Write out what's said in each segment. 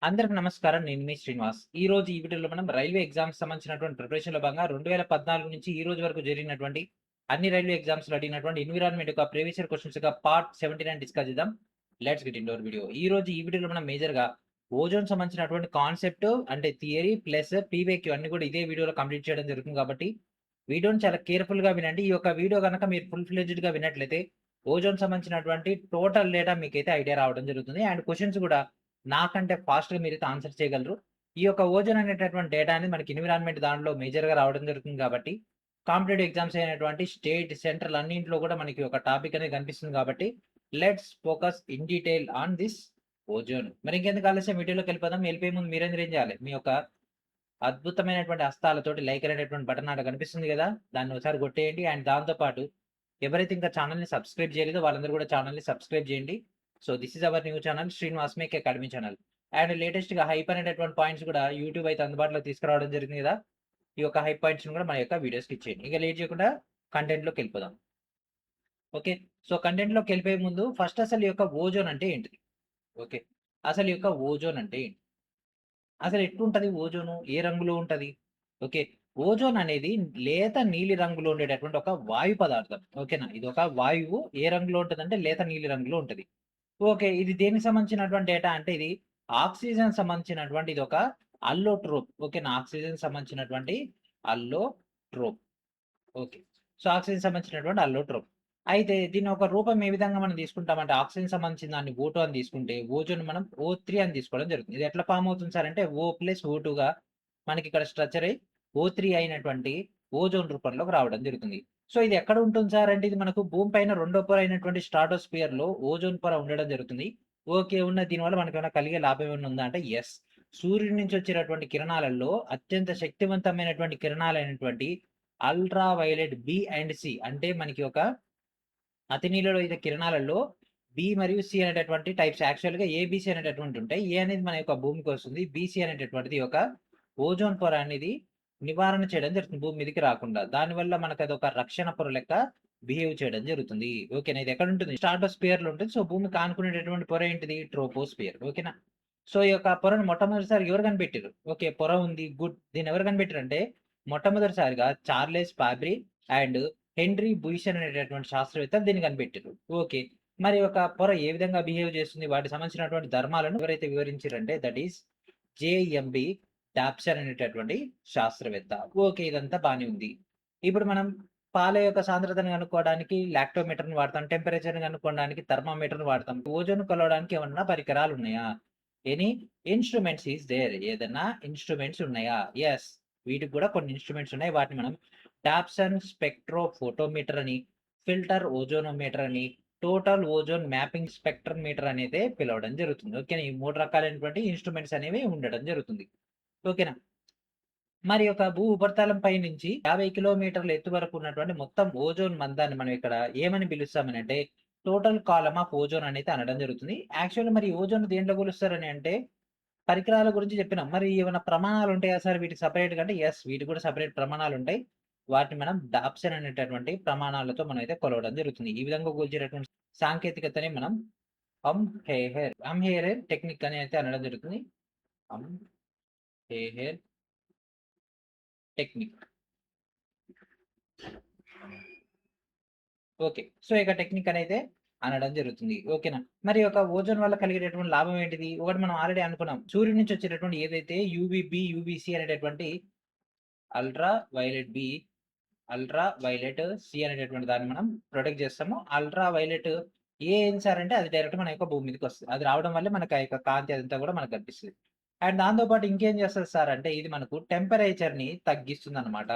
అందరికి నమస్కారం. నేను మీ శ్రీనివాస్. ఈ వీడియోలో మనం రైల్వే ఎగ్జామ్స్ సంబంధించినటువంటి ప్రిపరేషన్‌లో భాగంగా 2014 నుంచి ఈ రోజు వరకు జరిగినటువంటి అన్ని రైల్వే ఎగ్జామ్స్‌లో అడిగినటువంటి ఎన్విరాన్మెంట్ యొక్క ప్రీవియస్ ఇయర్ క్వెషన్స్ యొక్క పార్ట్ 79 డిస్కస్ చేద్దాం. Let's get into hour video. ఈ వీడియోలో మనం మేజర్‌గా ఓజోన్ సంబంధించినటువంటి కాన్సెప్ట్ అంటే థియరీ ప్లస్ పీవైక్యూ అన్ని కూడా ఇదే వీడియోలో కంప్లీట్ చేయడం జరుగుతుంది కాబట్టి వీడియోని చాలా కేర్‌ఫుల్‌గా వినండి. ఈ యొక్క వీడియో గనక మీరు ఫుల్ ఫ్లెడ్జ్డ్‌గా విన్నట్లయితే ఓజోన్ సంబంధించినటువంటి టోటల్ డేటా మీకైతే ఐడియా రావడం జరుగుతుంది. అండ్ క్వెషన్స్ కూడా నాకంటే ఫాస్ట్‌గా మీరైతే ఆన్సర్ చేయగలరు. ఈ యొక్క ఓజోన్ అనేటటువంటి డేటా అనేది మనకి ఎన్విరాన్మెంట్ దాంట్లో మేజర్‌గా రావడం జరుగుతుంది కాబట్టి, కాంపిటేటివ్ ఎగ్జామ్స్ అయినటువంటి స్టేట్, సెంట్రల్ అన్నింటిలో కూడా మనకి ఒక టాపిక్ అనేది కనిపిస్తుంది కాబట్టి, let's focus in detail on this ozone. మరి ఇంకెందుకు ఆలస్యం వీడియోలోకి వెళ్ళిపోదాం. వెళ్ళిపోయే ముందు మీరందరూ ఏం చేయాలి? మీ యొక్క అద్భుతమైనటువంటి హస్తాలతోటి లైక్ అనేటటువంటి బటన్ ఆడ కనిపిస్తుంది గదా! దాన్ని ఒకసారి కొట్టేయండి. అండ్ దాంతో పాటు ఎవరైతే ఇంకా ఛానెల్‌ని సబ్స్క్రైబ్ చేయలేదో వాళ్ళందరూ కూడా ఛానెల్‌ని సబ్స్క్రైబ్ చేయండి. So, this is our new channel Srinivas make academy channel. And లేటెస్ట్‌గా హైప్ అనేటటువంటి పాయింట్స్ కూడా యూట్యూబ్ అయితే అందుబాటులోకి తీసుకురావడం జరిగింది గదా! ఈ యొక్క హైప్ పాయింట్స్‌ని కూడా మన యొక్క వీడియోస్‌కి ఇచ్చేయండి. ఇక లేట్ చేయకుండా కంటెంట్‌లోకెళ్ళిపోదాం. ఓకే. సో, కంటెంట్‌లోకెళ్ళిపోయే ముందు ఫస్ట్ అసలు ఈ యొక్క ఓజోన్ అంటే ఏంటిది? ఓకే. అసలు ఈ యొక్క ఓజోన్ అంటే ఏంటి? అసలు ఎట్లుంటది ఓజోను? ఏ రంగులో ఉంటది? ఓకే. ఓజోన్ అనేది లేత నీలి రంగులో ఉండేటటువంటి ఒక వాయు పదార్థం. ఓకేనా? ఇదొక వాయువు ఏ రంగులో ఉంటదంటే లేత నీలి రంగులో ఉంటది. ఓకే. ఇది దేనికి సంబంధించినటువంటి డేటా అంటే ఇది ఆక్సిజన్ సంబంధించినటువంటి ఇదొక అల్లోట్రోప్. ఓకేనా? ఆక్సిజన్ సంబంధించినటువంటి అల్లోట్రోప్. ఓకే. సో, ఆక్సిజన్ సంబంధించినటువంటి అల్లోట్రోప్. అయితే దీని ఒక రూపం ఏ విధంగా మనం తీసుకుంటామంటే ఆక్సిజన్ సంబంధించిన దాన్ని O2 అని తీసుకుంటే, ఓజోన్ మనం O3 అని తీసుకోవడం జరుగుతుంది. ఇది ఎట్లా ఫార్మ్ అవుతుంది సార్ అంటే O+O2గా మనకిక్కడ స్ట్రక్చర్ అయ్యి O3 అయినటువంటి ఓజోన్ రూపంలోకి రావడం జరుగుతుంది. సో, ఇది ఎక్కడ ఉంటుంది సార్ అంటే ఇది మనకు భూమి పైన రెండో పొర అయినటువంటి స్ట్రాటోస్ఫియర్‌లో ఓజోన్ పొర ఉండడం జరుగుతుంది. ఓకే. దీనివల్ల మనకేమైనా కలిగే లాభం ఏమైనా ఉందా అంటే యెస్. సూర్యుడి నుంచి వచ్చేటటువంటి కిరణాలలో అత్యంత శక్తివంతమైనటువంటి కిరణాలైనటువంటి ultra violet B and C అంటే మనకి ఒక అతినీలలోహిత కిరణాలలో బి మరియు సి అనేటటువంటి టైప్స్ యాక్చువల్‌గా ఏబీసీ అనేటటువంటి ఉంటాయి. ఏ అనేది మన యొక్క భూమికి వస్తుంది. బీసీ అనేటటువంటిది ఒక ఓజోన్ పొర అనేది నివారణ చేయడం జరుగుతుంది భూమి మీదకి రాకుండా. దానివల్ల మనకు అదొక రక్షణ పొర లెక్క బిహేవ్ చేయడం జరుగుతుంది. ఓకేనా? ఇది ఎక్కడ ఉంటుంది? స్ట్రాటోస్ఫియర్‌లో ఉంటుంది. సో, భూమికి ఆనుకునేటటువంటి పొర ఏంటిది? ట్రోపోస్ఫియర్. ఓకేనా? సో, ఈ యొక్క పొరను మొట్టమొదటిసారిగా ఎవరు కనిపెట్టిర్రు? ఓకే. పొర ఉంది. గుడ్. దీన్ని ఎవరు కనిపెట్టారంటే మొట్టమొదటిసారిగా చార్లెస్ ఫాబ్రీ అండ్ హెన్రీ బుయిసన్ అనేటటువంటి శాస్త్రవేత్తలు దీన్ని కనిపెట్టారు. ఓకే. మరి ఒక పొర ఏ విధంగా బిహేవ్ చేస్తుంది? వాటికి సంబంధించినటువంటి ధర్మాలను ఎవరైతే వివరించారంటే దట్ ఈస్ జేఎంబి డాప్సన్ అనేటటువంటి శాస్త్రవేత్త. ఓకే. ఇదంతా బానే ఉంది. ఇప్పుడు మనం పాల యొక్క సాంద్రతను కనుక్కోవడానికి లాక్టోమీటర్‌ని వాడతాం. టెంపరేచర్‌ని కనుక్కోవడానికి థర్మామీటర్‌ని వాడతాం. ఓజోన్ కొలవడానికి ఏమన్నా పరికరాలు ఉన్నాయా? Any instruments is there. ఏదన్నా ఇన్‌స్ట్రుమెంట్స్ ఉన్నాయా? యెస్. వీటికి కూడా కొన్ని ఇన్‌స్ట్రుమెంట్స్ ఉన్నాయి. వాటిని మనం డాప్సన్ స్పెక్ట్రోఫోటోమీటర్ అని, ఫిల్టర్ ఓజోనోమీటర్ అని, టోటల్ ఓజోన్ మ్యాపింగ్ స్పెక్ట్రోమీటర్ అనైతే పిలవడం జరుగుతుంది. ఓకేనా? ఈ 3 రకాలైనటువంటి ఇన్‌స్ట్రుమెంట్స్ అనేవి ఉండడం జరుగుతుంది. ఓకేనా? మరి ఒక భూ ఉపరితలం పై నుంచి 50 కిలోమీటర్ల ఎత్తు వరకు ఉన్నటువంటి మొత్తం ఓజోన్ మందాన్ని మనం ఇక్కడ ఏమని పిలుస్తామనంటే టోటల్ కాలమ్ ఆఫ్ ఓజోన్ అనైతే అనడం జరుగుతుంది. యాక్చువల్‌గా మరి ఓజోన్ దేంట్లో కొలుస్తారని అంటే పరికరాల గురించి చెప్పినాం. మరి ఏమైనా ప్రమాణాలు ఉంటాయా సార్ వీటికి సెపరేట్‌గా అంటే యెస్. వీటికి కూడా సెపరేట్ ప్రమాణాలుంటాయి. వాటిని మనం డాప్సన్ అనేటటువంటి ప్రమాణాలతో మనమైతే కొలవడం జరుగుతుంది. ఈ విధంగా కొలిచేటటువంటి సాంకేతికతని మనం అంహెయిర్ టెక్నిక్ అని అయితే అనడం జరుగుతుంది. అంహెయిర్ టెక్నిక్. ఓకే. సో, ఇక టెక్నిక్ అనైతే అనడం జరుగుతుంది. ఓకేనా? మరి ఒక ఓజోన్ వల్ల కలిగేటటువంటి లాభం ఏంటిది? ఒకటి మనం ఆల్రెడీ అనుకున్నాం. సూర్యుడి నుంచి వచ్చేటటువంటి ఏదైతే యూవీబీ, యూవీసీ అనేటటువంటి ultra violet B, ultraviolet C అనేటటువంటి దాన్ని మనం ప్రొటెక్ట్ చేస్తాము. అల్ట్రా వయలెట్ ఏ ఏంది సార్ అంటే అది డైరెక్ట్ మన యొక్క భూమి మీదకొస్తది. అది రావడం వల్లే మనకు ఆ యొక్క కాంతి అదంతా కూడా మనకు కనిపిస్తది. అండ్ దాంతో పాటు ఇంకేం చేస్తది సార్ అంటే ఇది మనకు టెంపరేచర్‌ని తగ్గిస్తుందన్నమాట.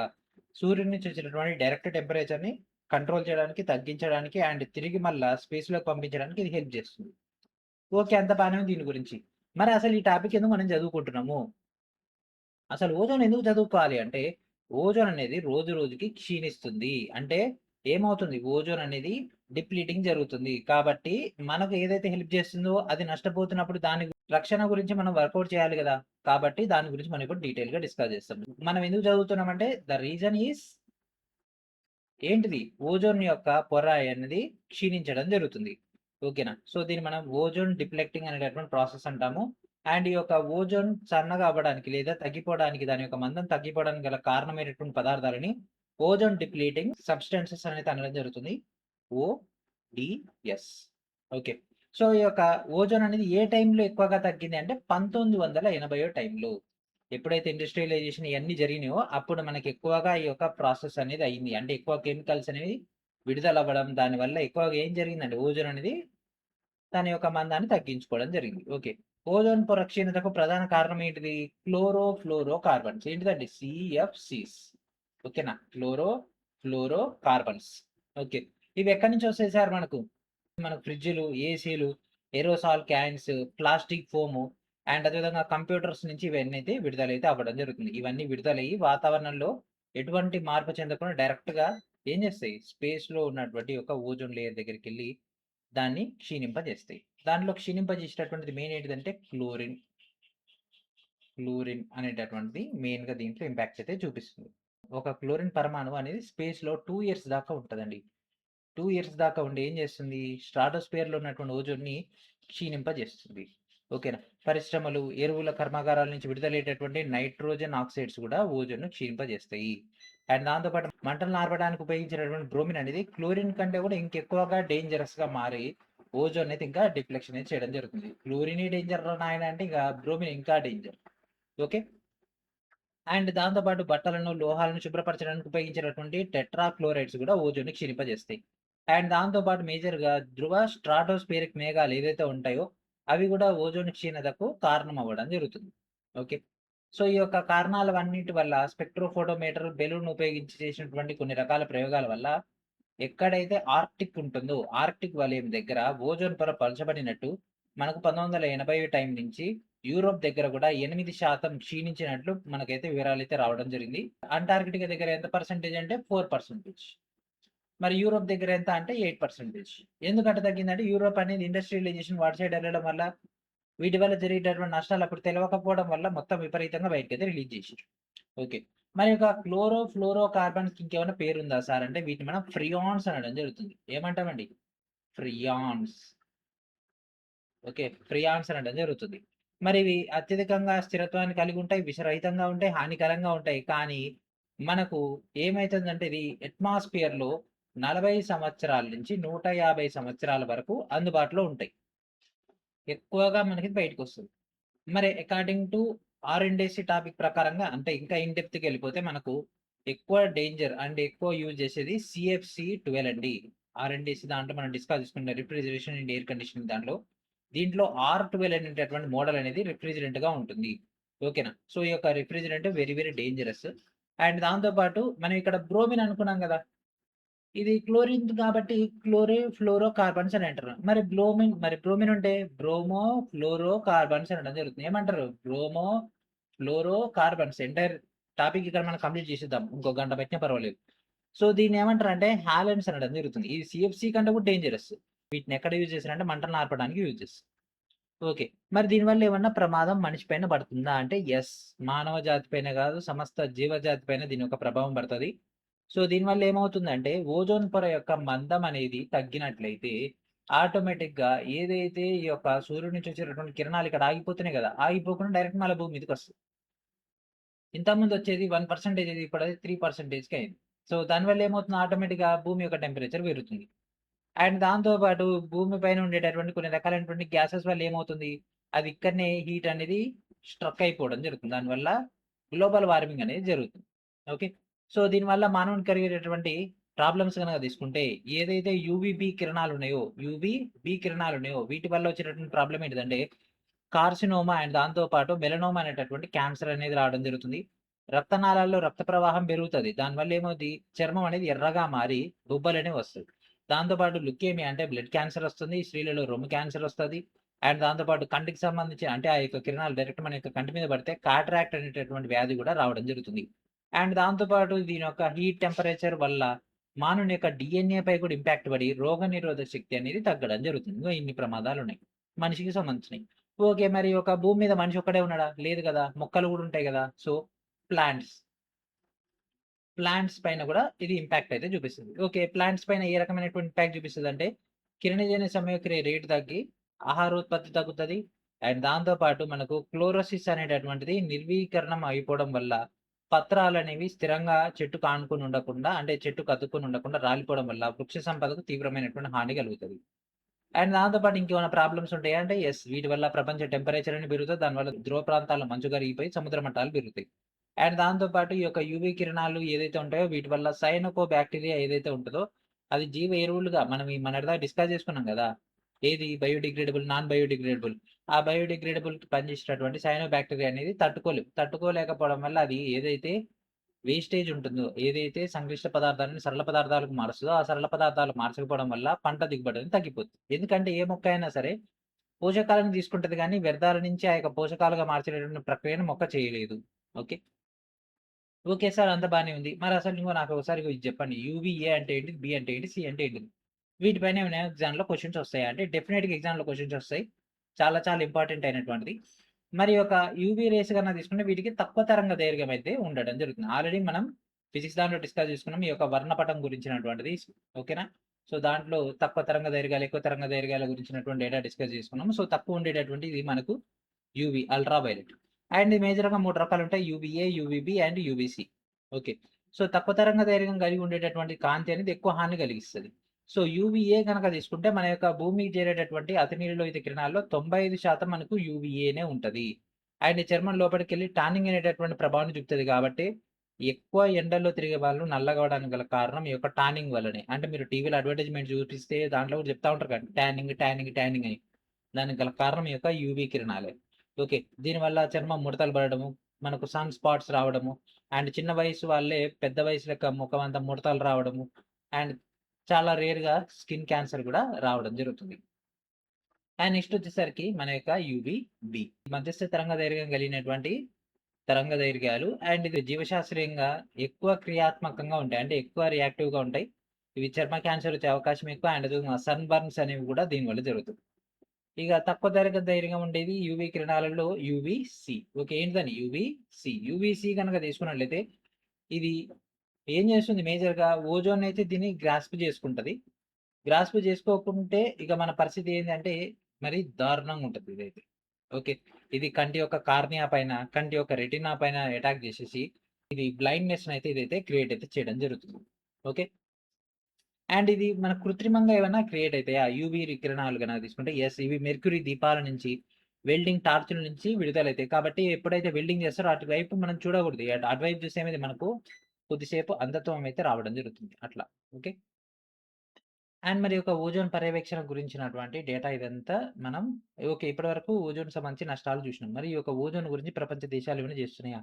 సూర్యుడి నుంచి వచ్చేటటువంటి డైరెక్ట్ టెంపరేచర్‌ని కంట్రోల్ చేయడానికి, తగ్గించడానికి అండ్ తిరిగి మళ్ళా స్పేస్‌లోకి పంపించడానికి ఇది హెల్ప్ చేస్తుంది. ఓకే. అంత బానే ఉంది దీని గురించి. మరి అసలు ఈ టాపిక్ ఎందుకు మనం చదువుకుంటున్నాము? అసలు ఓజోన్ ఎందుకు చదువుకోవాలి అంటే, ఓజోన్ అనేది రోజు రోజుకి క్షీణిస్తుంది. అంటే ఏమవుతుంది? ఓజోన్ అనేది డిప్లీటింగ్ జరుగుతుంది. కాబట్టి మనకు ఏదైతే హెల్ప్ చేస్తుందో అది నష్టపోతున్నప్పుడు దాని రక్షణ గురించి మనం వర్కౌట్ చేయాలి గదా! కాబట్టి దాని గురించి మనం ఇప్పుడు డీటెయిల్‌గా డిస్కస్ చేస్తాం. మనం ఎందుకు చదువుతున్నామంటే ద రీజన్ ఈస్ ఏంటిది? ఓజోన్ యొక్క పొర అనేది క్షీణించడం జరుగుతుంది. ఓకేనా? సో, దీన్ని మనం ఓజోన్ డిప్లెక్టింగ్ అనేటటువంటి ప్రాసెస్ అంటాము. అండ్ ఈ యొక్క ఓజోన్ సన్నగా అవ్వడానికి లేదా తగ్గిపోవడానికి దాని యొక్క మందం తగ్గిపోవడానికి గల కారణమైనటువంటి పదార్థాలని ఓజోన్ డిప్లీటింగ్ సబ్స్టెన్సెస్ అనేది అనడం జరుగుతుంది. ఓడిఎస్. ఓకే. సో ఈ యొక్క ఓజోన్ అనేది ఏ టైంలో ఎక్కువగా తగ్గింది అంటే 1980 టైంలో. ఎప్పుడైతే ఇండస్ట్రియలైజేషన్ ఇవన్నీ జరిగినాయో అప్పుడు మనకి ఎక్కువగా ఈ యొక్క ప్రాసెస్ అనేది అయింది. అంటే ఎక్కువ కెమికల్స్ అనేవి విడుదల అవ్వడం, దానివల్ల ఎక్కువగా ఏం జరిగిందంటే ఓజోన్ అనేది దాని యొక్క మందాన్ని తగ్గించుకోవడం జరిగింది. ఓకే. ఓజోన్ పొర క్షీణతకు ప్రధాన కారణం ఏంటిది? Chloro ఫ్లోరో carbons. ఏంటిదండి? సీఎఫ్‌సిస్. ఓకేనా? Chloro ఫ్లోరో carbons. ఓకే. ఇవి ఎక్కడి నుంచి వస్తాయి సార్ మనకు? మనకు ఫ్రిడ్జ్‌లు, ఏసీలు, aerosol cans, plastic foam and అదేవిధంగా కంప్యూటర్స్ నుంచి ఇవన్నీ అయితే విడుదలైతే అవ్వడం జరుగుతుంది. ఇవన్నీ విడుదలయ్యి వాతావరణంలో ఎటువంటి మార్పు చెందకుండా డైరెక్ట్‌గా ఏం చేస్తాయి? స్పేస్‌లో ఉన్నటువంటి ఒక ఓజోన్ లేయర్ దగ్గరికెళ్ళి దాన్ని క్షీణింపజేస్తాయి. దానిలో క్షీణింపజేసేటటువంటిది మెయిన్ ఏంటిదంటే క్లోరిన్. క్లోరిన్ అనేటటువంటిది మెయిన్‌గా దీంట్లో ఇంపాక్ట్ అయితే చూపిస్తుంది. ఒక క్లోరిన్ పరమాణువు అనేది స్పేస్‌లో 2 ఇయర్స్ దాకా ఉంటదండి. 2 ఇయర్స్ దాకా ఉండి ఏం చేస్తుంది? స్ట్రాటోస్ఫియర్‌లో ఉన్నటువంటి ఓజోన్‌ని క్షీణింపజేస్తుంది. ఓకేనా? పరిశ్రమలు, ఎరువుల కర్మాగారాల నుంచి విడుదలయ్యేటటువంటి నైట్రోజన్ ఆక్సైడ్స్ కూడా ఓజోన్‌ను క్షీణింపజేస్తాయి. అండ్ దాంతో పాటు మంటలను ఆర్పడానికి ఉపయోగించేటటువంటి బ్రోమిన్ అనేది క్లోరిన్ కంటే కూడా ఇంకెక్కువగా డేంజరస్‌గా మారి ఓజోన్ అయితే ఇంకా డిప్లెక్షన్ అయితే చేయడం జరుగుతుంది. క్లోరినే డేంజర్ రా నాయనా అంటే ఇక బ్రోమిన్ ఇంకా డేంజర్. ఓకే. అండ్ దాంతో పాటు బట్టలను, లోహాలను శుభ్రపరచడానికి ఉపయోగించేటటువంటి టెట్రా క్లోరైడ్స్ కూడా ఓజోన్‌ని క్షీణింపజేస్తాయి. అండ్ దాంతో పాటు మేజర్‌గా ధ్రువ స్ట్రాటోస్ఫియరిక్ మేఘాలు ఏదైతే ఉంటాయో, అవి కూడా ఓజోన్ క్షీణతకు కారణం అవ్వడం జరుగుతుంది. ఓకే. సో, ఈ యొక్క కారణాలవన్నిటి వల్ల స్పెక్ట్రోఫోటోమీటర్, బెలూన్ ఉపయోగించి చేసినటువంటి కొన్ని రకాల ప్రయోగాల వల్ల ఎక్కడైతే ఆర్క్టిక్ ఉంటుందో, ఆర్క్టిక్ వలయం దగ్గర ఓజోన్ పొర పలచబడినట్టు మనకు 1980 టైం నుంచి యూరోప్ దగ్గర కూడా 8% క్షీణించినట్లు మనకైతే వివరాలైతే రావడం జరిగింది. అంటార్క్టికా దగ్గర ఎంత పర్సెంటేజ్ అంటే 4%. మరి యూరోప్ దగ్గర ఎంత అంటే 8%. ఎందుకంటే తగ్గిందంటే యూరోప్ అనేది ఇండస్ట్రియలైజేషన్ వాటి సైడ్ వెళ్ళడం వల్ల, వీటి వల్ల జరిగేటటువంటి నష్టాలు అప్పుడు తెలవకపోవడం వల్ల మొత్తం విపరీతంగా బయటకైతే రిలీజ్ చేసిర్రు. ఓకే. మరి ఒక క్లోరో, ఫ్లోరో కార్బన్స్‌కి ఇంకేమైనా పేరుందా సార్ అంటే వీటిని మనం ఫ్రియాన్స్ అనడం జరుగుతుంది. ఏమంటామండి? ఫ్రియాన్స్. ఓకే. ఫ్రియాన్స్ అనడం జరుగుతుంది. మరి ఇవి అత్యధికంగా స్థిరత్వాన్ని కలిగి ఉంటాయి, విషరహితంగా ఉంటాయి, హానికరంగా ఉంటాయి. కానీ మనకు ఏమైతుందంటే ఇది అట్మాస్ఫియర్‌లో 40 సంవత్సరాల నుంచి 150 సంవత్సరాల వరకు అందుబాటులో ఉంటాయి. ఎక్కువగా మనకి బయటకొస్తది. మరి అకార్డింగ్ టు ఆర్&డీసీ టాపిక్ ప్రకారంగా అంటే ఇంకా ఇన్ డెప్త్‌కెళ్ళిపోతే మనకు ఎక్కువ డేంజర్ అండ్ ఎక్కువ యూజ్ చేసేది సీఎఫ్‌సి-12 అండి. ఆర్&డీసీ దాంట్లో మనం డిస్కస్ చేసుకున్న రిఫ్రిజిరేషన్ అండ్ ఎయిర్ కండిషనింగ్ దాంట్లో. దీంట్లో R12 అనేటటువంటి మోడల్ అనేది రిఫ్రిజిరెంట్‌గా ఉంటుంది. ఓకేనా? సో, ఈ యొక్క refrigerant very very dangerous. And దాంతో పాటు మనం ఇక్కడ బ్రోమిన్ అనుకున్నాం గదా! ఇది క్లోరిన్ కాబట్టి ఫ్లోరో కార్బన్స్ అని అంటారు. మరి బ్రోమిన్ ఉంటే బ్రోమో, ఫ్లోరో కార్బన్స్ అనడం జరుగుతుంది. ఏమంటారు? బ్రోమో, ఫ్లోరో కార్బన్స్ ఎంటైర్ టాపిక్ ఇక్కడ మనం కంప్లీట్ చేసేద్దాం. ఇంకో గంట పెట్టినా పర్వాలేదు. సో, దీన్ని ఏమంటారంటే హాలెన్స్ అనడం జరుగుతుంది. ఇది సీఎఫ్‌సి కంటే కూడా డేంజరస్. వీటిని ఎక్కడ యూజ్ చేస్తారంటే మంటలను ఆర్పడానికి యూజ్ చేస్తారు. ఓకే. మరి దీనివల్ల ఏమన్నా ప్రమాదం మనిషి పైన పడుతుందా అంటే యెస్. మానవ జాతి పైన గాదు, సమస్త జీవజాతి పైన దీని యొక్క ప్రభావం పడతది. సో, దీనివల్ల ఏమవుతుందంటే ఓజోన్ పొర యొక్క మందం అనేది తగ్గినట్లయితే ఆటోమేటిక్‌గా ఏదైతే ఈ యొక్క సూర్యుడి నుంచి వచ్చేటటువంటి కిరణాలు ఇక్కడ ఆగిపోతున్నాయి గదా! ఆగిపోకుండా డైరెక్ట్ మళ్ళా భూమి మీదకొస్తాయి. ఇంతకుముందొచ్చేది 1% ఇది ఇప్పుడది 3%కి అయింది. సో, దానివల్ల ఏమవుతుంది ఆటోమేటిక్‌గా భూమి యొక్క టెంపరేచర్ పెరుగుతుంది. అండ్ దాంతో పాటు భూమి పైన ఉండేటటువంటి కొన్ని రకాలైనటువంటి గ్యాసెస్ వల్ల ఏమవుతుంది? అది ఇక్కడనే హీట్ అనేది స్ట్రక్ అయిపోవడం జరుగుతుంది. దానివల్ల గ్లోబల్ వార్మింగ్ అనేది జరుగుతుంది. ఓకే. సో, దీనివల్ల మానవునికి కలిగేటటువంటి ప్రాబ్లమ్స్ గనక తీసుకుంటే ఏదైతే యూవీబీ కిరణాలున్నాయో, యూవీబీ కిరణాలున్నాయో వీటి వల్ల వచ్చేటటువంటి ప్రాబ్లమ్ ఏంటిదంటే కార్సినోమా అండ్ దాంతో పాటు మెలనోమా అనేటటువంటి క్యాన్సర్ అనేది రావడం జరుగుతుంది. రక్తనాళాల్లో రక్త ప్రవాహం పెరుగుతది. దానివల్ల ఏమవుద్ది? చర్మం అనేది ఎర్రగా మారి బొబ్బలనేవి వస్తాయి. దాంతో పాటు లుకేమియా అంటే బ్లడ్ క్యాన్సర్ వస్తుంది. స్త్రీలలో రొమ్ము క్యాన్సర్ వస్తది. అండ్ దాంతో పాటు కంటికి సంబంధించి అంటే ఆ యొక్క కిరణాలు డైరెక్ట్ మన యొక్క కంటి మీద పడితే కాట్రాక్ట్ అనేటటువంటి వ్యాధి కూడా రావడం జరుగుతుంది. అండ్ దాంతో పాటు దీని యొక్క హీట్ టెంపరేచర్ వల్ల మానవుని యొక్క డీఎన్ఏ పై కూడా ఇంపాక్ట్ పడి రోగనిరోధక శక్తి అనేది తగ్గడం జరుగుతుంది. ఇగో ఇన్ని ప్రమాదాలున్నాయి. మనిషికి సంబంధించినయి. ఓకే. మరి ఒక భూమి మీద మనిషి ఒక్కడే ఉన్నాడా? లేదు గదా! మొక్కలు గూడా ఉంటాయి గదా! So, plants. ప్లాంట్స్ పైన గూడా ఇది ఇంపాక్ట్ అయితే చూపిస్తది. ఓకే. ప్లాంట్స్ పైన ఏ రకమైనటువంటి ఇంపాక్ట్ చూపిస్తదంటే, కిరణజన్య సమయక్రియ రేట్ తగ్గి, ఆహారోత్పత్తి తగ్గుతది. అండ్ దాంతో పాటు మనకు క్లోరోసిస్ అనేటటువంటిది నిర్వీకరణం అయిపోవడం వల్ల పత్రాలనేవి స్థిరంగా చెట్టుకు ఆనుకొని ఉండకుండా, అంటే చెట్టుకు అతుక్కొని ఉండకుండా రాలిపోవడం వల్ల వృక్ష సంపదకు తీవ్రమైనటువంటి హాని కలుగుతది. అండ్ దాంతో పాటు ఇంకేమైనా ప్రాబ్లమ్స్ ఉంటాయా అంటే యెస్. వీటి వల్ల ప్రపంచ టెంపరేచర్ అనేది పెరుగుతది. దానివల్ల ధ్రువ ప్రాంతాల్లో మంచు కరిగిపోయి సముద్ర మట్టాలు పెరుగుతాయి. అండ్ దాంతో పాటు ఈ యొక్క యూవీ కిరణాలు ఏదైతే ఉంటాయో వీటి వల్ల సైనోకో బ్యాక్టీరియా ఏదైతే ఉంటదో అది జీవ ఎరువులుగా మనం మొన్నటిదాకా డిస్కస్ చేసుకున్నాం గదా! ఏది బయోడిగ్రేడబుల్, నాన్ బయోడిగ్రేడబుల్. ఆ బయోడిగ్రేడబుల్‌కి పనిచేసేటటువంటి సైనో బ్యాక్టీరియా అనేది తట్టుకోలేవు. తట్టుకోలేకపోవడం వల్ల అది ఏదైతే వేస్టేజ్ ఉంటుందో, ఏదైతే సంక్లిష్ట పదార్థాలను సరళ పదార్థాలకు మారుస్తదో, ఆ సరళ పదార్థాలు మార్చకపోవడం వల్ల పంట దిగుబడి అనేది తగ్గిపోతుంది. ఎందుకంటే ఏ మొక్క అయినా సరే పోషకాలను తీసుకుంటది గానీ, వ్యర్థాల నుంచి ఆ యొక్క పోషకాలుగా మార్చేటటువంటి ప్రక్రియను మొక్క చేయలేదు. ఓకే. Okay sir. అంతా బానే ఉంది. మరసలు ఇంగో నాకు ఒకసారి ఇది చెప్పండి. యూవీఏ అంటే ఏంటిది? బి అంటే ఏంటి? సి అంటే ఏంటిది? వీటిపైన ఏమైనా ఎగ్జామ్‌లో క్వెషన్స్ వస్తాయా? అంటే డెఫినెట్‌గా ఎగ్జామ్‌లో క్వెషన్స్ వస్తాయి. చాలా చాలా ఇంపార్టెంట్ అయినటువంటిది. మరి ఒక యూవీ రేస్ గనక తీసుకుంటే వీటికి తక్కువ తరంగ దైర్ఘ్యం అయితే ఉండడం జరుగుతుంది. ఆల్రెడీ మనం ఫిజిక్స్ దాంట్లో డిస్కస్ చేసుకున్నాం. ఈ యొక్క వర్ణపటం గురించినటువంటిది. ఓకేనా? సో, దాంట్లో తక్కువ తరంగ దైర్ఘ్యాలు, ఎక్కువ తరంగ దైర్ఘ్యాల గురించినటువంటి డేటా డిస్కస్ చేసుకున్నాం. సో, తక్కువ ఉండేటటువంటి ఇది మనకు యూవీ అల్ట్రా వయలెట్. అండ్ మేజర్‌గా 3 రకాలుంటాయి. UVA, UVB and UVC. Okay. So, తక్కువ తరంగ దైర్ఘ్యం కలిగి ఉండేటటువంటి కాంతి అనేది ఎక్కువ హాని కలిగిస్తది. సో, యూవీఏ గనక తీసుకుంటే మన యొక్క భూమికి చేరేటటువంటి అతినీలలోహిత కిరణాల్లో 95% మనకు యూవీఏనే ఉంటది. అండ్ చర్మం లోపలికెళ్ళి టానింగ్ అనేటటువంటి ప్రభావాన్ని చూపుతది కాబట్టి, ఎక్కువ ఎండల్లో తిరిగే వాళ్ళు నల్లగా అవ్వడానికి గల కారణం ఈ యొక్క టానింగ్ వల్లనే. అంటే మీరు టీవీలో అడ్వర్టైజ్‌మెంట్ చూపిస్తే దాంట్లో కూడా చెప్తా ఉంటారు కదా! టానింగ్, టానింగ్, టానింగ్ అని. దానికి గల కారణం ఈ యొక్క యూవీ కిరణాలే. ఓకే. దీనివల్ల చర్మం ముడతలు పడడము, మనకు సన్ స్పాట్స్ రావడము, అండ్ చిన్న వయసు వాళ్ళే పెద్ద వయసు లెక్క ముఖం అంతా ముడతలు రావడము, అండ్ చాలా రేర్‌గా స్కిన్ క్యాన్సర్ గూడా రావడం జరుగుతుంది. అండ్ నెక్స్ట్ వచ్చేసరికి మన యొక్క యూవీబీ. మధ్యస్థ తరంగ దైర్ఘ్యం కలిగినటువంటి తరంగ దైర్ఘ్యాలు అండ్ ఇది జీవశాస్త్రీయంగా ఎక్కువ క్రియాత్మకంగా ఉంటాయి. అంటే ఎక్కువ రియాక్టివ్‌గా ఉంటాయి. ఇవి చర్మ క్యాన్సర్ వచ్చే అవకాశం ఎక్కువ. అండ్ సన్ బర్న్స్ అనేవి గూడా దీనివల్ల జరుగుతాయి. ఇక తక్కువ ధైర్యంగా ఉండేది యూవీ కిరణాలలో యూవీసీ. ఓకే. ఏంటిదని యూవీసీ. యూవీసీ గనక తీసుకున్నట్లయితే ఇది ఏం చేస్తుంది మేజర్‌గా ఓజోన్ అయితే దీన్ని గ్రాస్ప్ చేసుకుంటది. గ్రాస్ప్ చేసుకోకుంటే ఇక మన పరిస్థితి ఏందంటే మరి దారుణంగా ఉంటది ఇదైతే. ఓకే. ఇది కంటి యొక్క కార్నియా పైన, కంటి యొక్క రెటినా పైన అటాక్ చేసేసి ఇది బ్లైండ్‌నెస్‌నయితే ఇదైతే క్రియేట్ అయితే చేయడం జరుగుతుంది. ఓకే. అండ్ ఇది మన కృత్రిమంగా ఏమన్నా క్రియేట్ అయితాయా? యూవీ కిరణాలు గనక తీసుకుంటే యెస్. ఇవి మెర్క్యూరీ దీపాల నుంచి, వెల్డింగ్ టార్చుల నుంచి విడుదలైతాయి. కాబట్టి ఎప్పుడైతే వెల్డింగ్ చేస్తారో అటువైపు మనం చూడకూడదు. అటువైపు చూస్తే ఏమైంది మనకు కొద్దిసేపు అంధత్వం అయితే రావడం జరుగుతుంది. అట్లా. ఓకే. అండ్ మరి ఒక ఓజోన్ పర్యవేక్షణ గురించినటువంటి డేటా ఇదంతా మనం ఓకే. ఇప్పటివరకు ఓజోన్‌కి సంబంధించి నష్టాలు చూసినాం. మరి ఈ యొక్క ఓజోన్ గురించి ప్రపంచ దేశాలు ఏమైనా చేస్తున్నాయా?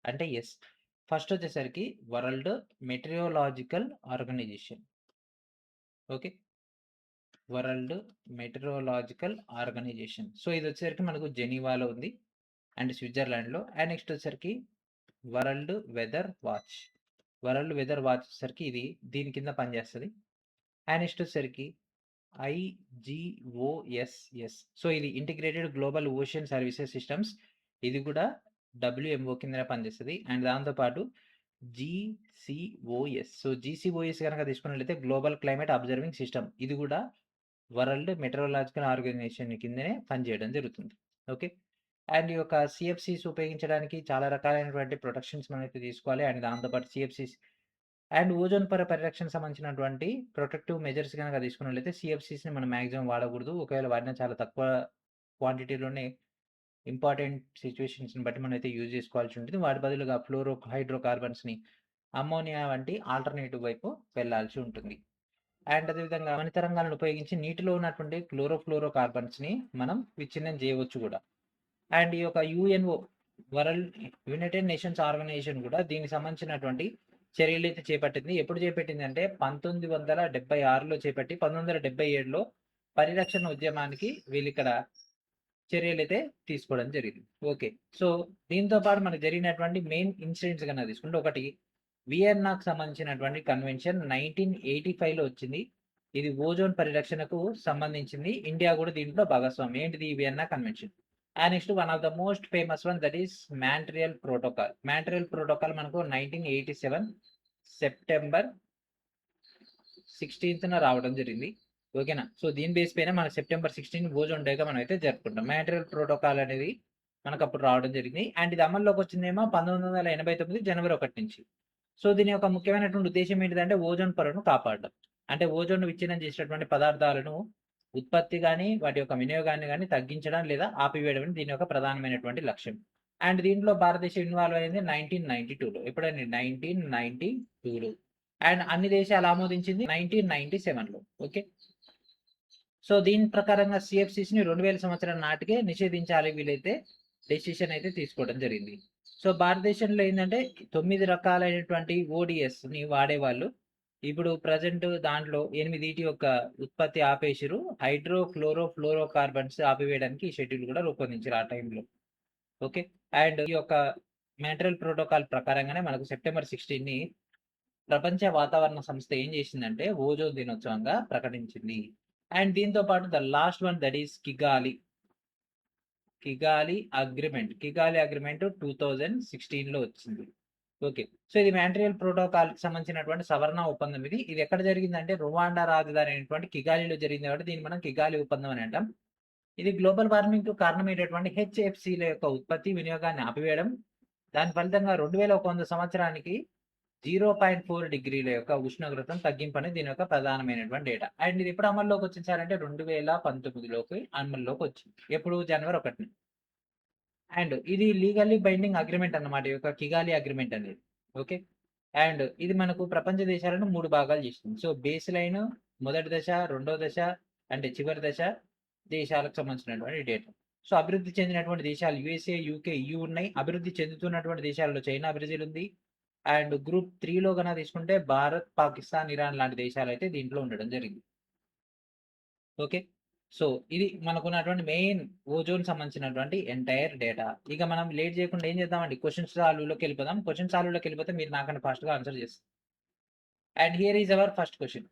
అంటే యెస్. ఫస్ట్ వచ్చేసరికి world meteorological organisation. Okay. World meteorological organisation. So, ఇదొచ్చేసరికి మనకు జెనీవాలో ఉంది. అండ్ స్విట్జర్లాండ్‌లో. అండ్ నెక్స్ట్ వచ్చేసరికి world weather watch. World weather watch వచ్చేసరికి ఇది దీని కింద పనిచేస్తది. అండ్ నెక్స్ట్ వచ్చేసరికి ఐజీఓఎస్ఎస్. సో, ఇది integrated global ocean services systems. ఇది కూడా డబ్ల్యూఎంఓ కిందనే పనిచేస్తది. అండ్ దాంతో పాటు జీసీఓఎస్. సో, జీసీఓఎస్ గనక తీసుకున్నట్లయితే గ్లోబల్ క్లైమేట్ అబ్జర్వింగ్ సిస్టమ్. ఇది కూడా వరల్డ్ మెటీరియాలజికల్ ఆర్గనైజేషన్ కిందనే పనిచేయడం జరుగుతుంది. ఓకే. అండ్ ఈ యొక్క సీఎఫ్‌సీస్ ఉపయోగించడానికి చాలా రకాలైనటువంటి ప్రొటెక్షన్స్ మనమైతే తీసుకోవాలి. అండ్ దాంతో పాటు సీఎఫ్‌సీస్ అండ్ ఓజోన్ పొర పరిరక్షణకు సంబంధించినటువంటి ప్రొటెక్టివ్ మెజర్స్ గనక తీసుకున్నట్లయితే సీఎఫ్‌సీస్‌ని మనం మాక్సిమం వాడకూడదు. ఒకవేళ వాడినా చాలా తక్కువ క్వాంటిటీలోనే ఇంపార్టెంట్ సిట్యుయేషన్స్‌ని బట్టి మనమైతే యూజ్ చేసుకోవాల్సి ఉంటుంది. వాటి బదులుగా హైడ్రోకార్బన్స్‌ని, అమ్మోనియా వంటి ఆల్టర్‌నేటివ్ వైపు వెళ్ళాల్సి ఉంటుంది. అండ్ అదేవిధంగా ధ్వని ఉపయోగించి నీటిలో ఉన్నటువంటి క్లోరోఫ్లోరోకార్బన్స్‌ని మనం విచ్ఛిన్నం చేయవచ్చు గూడా. అండ్ ఈ యొక్క UNO world united nations organisation గూడా దీనికి సంబంధించినటువంటి చర్యలైతే చేపట్టింది. ఎప్పుడు చేపట్టిందంటే 1976లో చేపట్టి 1977లో పరిరక్షణ ఉద్యమానికి వీళ్ళిక్కడ చర్యలైతే తీసుకోవడం జరిగింది. ఓకే. సో, దీంతో పాటు మనకు జరిగినటువంటి మెయిన్ ఇన్సిడెంట్స్ గనక తీసుకుంటే ఒకటి వియన్నాకు సంబంధించినటువంటి కన్వెన్షన్ 1985లో వచ్చింది. ఇది ఓజోన్ పరిరక్షణకు సంబంధించింది. ఇండియా గూడా దీంట్లో భాగస్వామి. ఏంటిది Vienna convention. And next one of the most famous one that is Montreal protocol. Montreal protocol మనకు 1987 సెప్టెంబర్ 16న రావడం జరిగింది. ఓకేనా. సో దీని బేస్ పైన మన సెప్టెంబర్ 16 ఓజోన్ డేగా మనం అయితే జరుపుకుంటాం. మాంట్రియల్ ప్రోటోకాల్ అనేది మనకు అప్పుడు రావడం జరిగింది. అండ్ ఇది అమల్లోకి వచ్చిందేమో 1989 జనవరి 1 నుంచి. సో దీని యొక్క ముఖ్యమైనటువంటి ఉద్దేశ్యం ఏంటిదంటే ఓజోన్ పొరను కాపాడడం. అంటే ఓజోన్‌ను విచ్ఛిన్నం చేసేటటువంటి పదార్థాలను ఉత్పత్తి గాని, వాటి యొక్క వినియోగాన్ని గాని తగ్గించడం లేదా ఆపివేయడం దీని యొక్క ప్రధానమైనటువంటి లక్ష్యం. అండ్ దీంట్లో భారతదేశం ఇన్వాల్వ్ అయింది 1992లో. ఎప్పుడండి? 1992లో. అండ్ అన్ని దేశాలు ఆమోదించింది 1997లో. ఓకే. సో దీని ప్రకారంగా సీఎఫ్‌సీస్‌ని 2000 సంవత్సరం నాటికే నిషేధించాలి వీలైతే డెసిషన్ అయితే తీసుకోవడం జరిగింది. సో భారతదేశంలో ఏందంటే 9 రకాలైనటువంటి ఓడీఎస్‌ని వాడేవాళ్ళు. ఇప్పుడు ప్రెజెంట్ దాంట్లో 8 యొక్క ఉత్పత్తి ఆపేసిర్రు. హైడ్రో, క్లోరో, ఫ్లోరో కార్బన్స్ ఆపివేయడానికి ఈ షెడ్యూల్ కూడా రూపొందించారు ఆ టైంలో. ఓకే. అండ్ ఈ యొక్క మాంట్రియల్ ప్రోటోకాల్ ప్రకారంగానే మనకు సెప్టెంబర్ 16ని ప్రపంచ వాతావరణ సంస్థ ఏం చేసిందంటే ఓజోన్ దినోత్సవంగా ప్రకటించింది. అండ్ దీంతో పాటు the last one that is Kigali agreement. Kigali agreement 2016లో వచ్చింది. ఓకే. సో ఇది మాంట్రియల్ ప్రోటోకాల్‌కి సంబంధించినటువంటి సవరణ ఒప్పందం ఇది. ఇది ఎక్కడ జరిగిందంటే రువాండా రాజధాని అయినటువంటి కిగాలిలో జరిగింది కాబట్టి దీన్ని మనం కిగాలి ఒప్పందం అని అంటాం. ఇది గ్లోబల్ వార్మింగ్‌కు కారణమైనటువంటి హెచ్ఎఫ్‌సీల యొక్క ఉత్పత్తి, వినియోగాన్ని ఆపివేయడం. దాని ఫలితంగా 2100 సంవత్సరానికి 0.4 డిగ్రీల యొక్క ఉష్ణోగ్రతను తగ్గింపని దీని యొక్క ప్రధానమైనటువంటి డేటా. అండ్ ఇది ఎప్పుడు అమల్లోకి వచ్చింది సార్ అంటే 2019లోకి అమల్లోకి వచ్చింది. ఎప్పుడు? జనవరి 1. అండ్ ఇది లీగల్లీ బైండింగ్ అగ్రీమెంట్ అన్నమాట. ఈ యొక్క కిగాలి అగ్రీమెంట్ అనేది. ఓకే. అండ్ ఇది మనకు ప్రపంచ దేశాలను 3 భాగాలు చేస్తుంది. సో బేస్ లైన్ మొదటి దశ, రెండో దశ అంటే చివరి దశ దేశాలకు సంబంధించినటువంటి డేటా. సో అభివృద్ధి చెందినటువంటి దేశాలు యూఎస్ఏ, యూకే, EU ఉన్నాయి. అభివృద్ధి చెందుతున్నటువంటి దేశాల్లో చైనా, బ్రెజిల్ ఉంది. అండ్ గ్రూప్ 3లో గనక తీసుకుంటే భారత్, పాకిస్తాన్, ఇరాన్ లాంటి దేశాలైతే దీంట్లో ఉండడం జరిగింది. ఓకే. సో ఇది మనకున్నటువంటి మెయిన్ ఓజోన్ సంబంధించినటువంటి ఎంటైర్ డేటా. ఇక మనం లేట్ చేయకుండా ఏం చేద్దామండి క్వెషన్ సాల్వ్‌లోకి వెళ్ళిపోదాం. క్వెషన్ సాల్వ్‌లోకి వెళ్ళిపోతే మీరు నాకన్నా ఫాస్ట్‌గా ఆన్సర్ చేస్తారు. And here is our first question.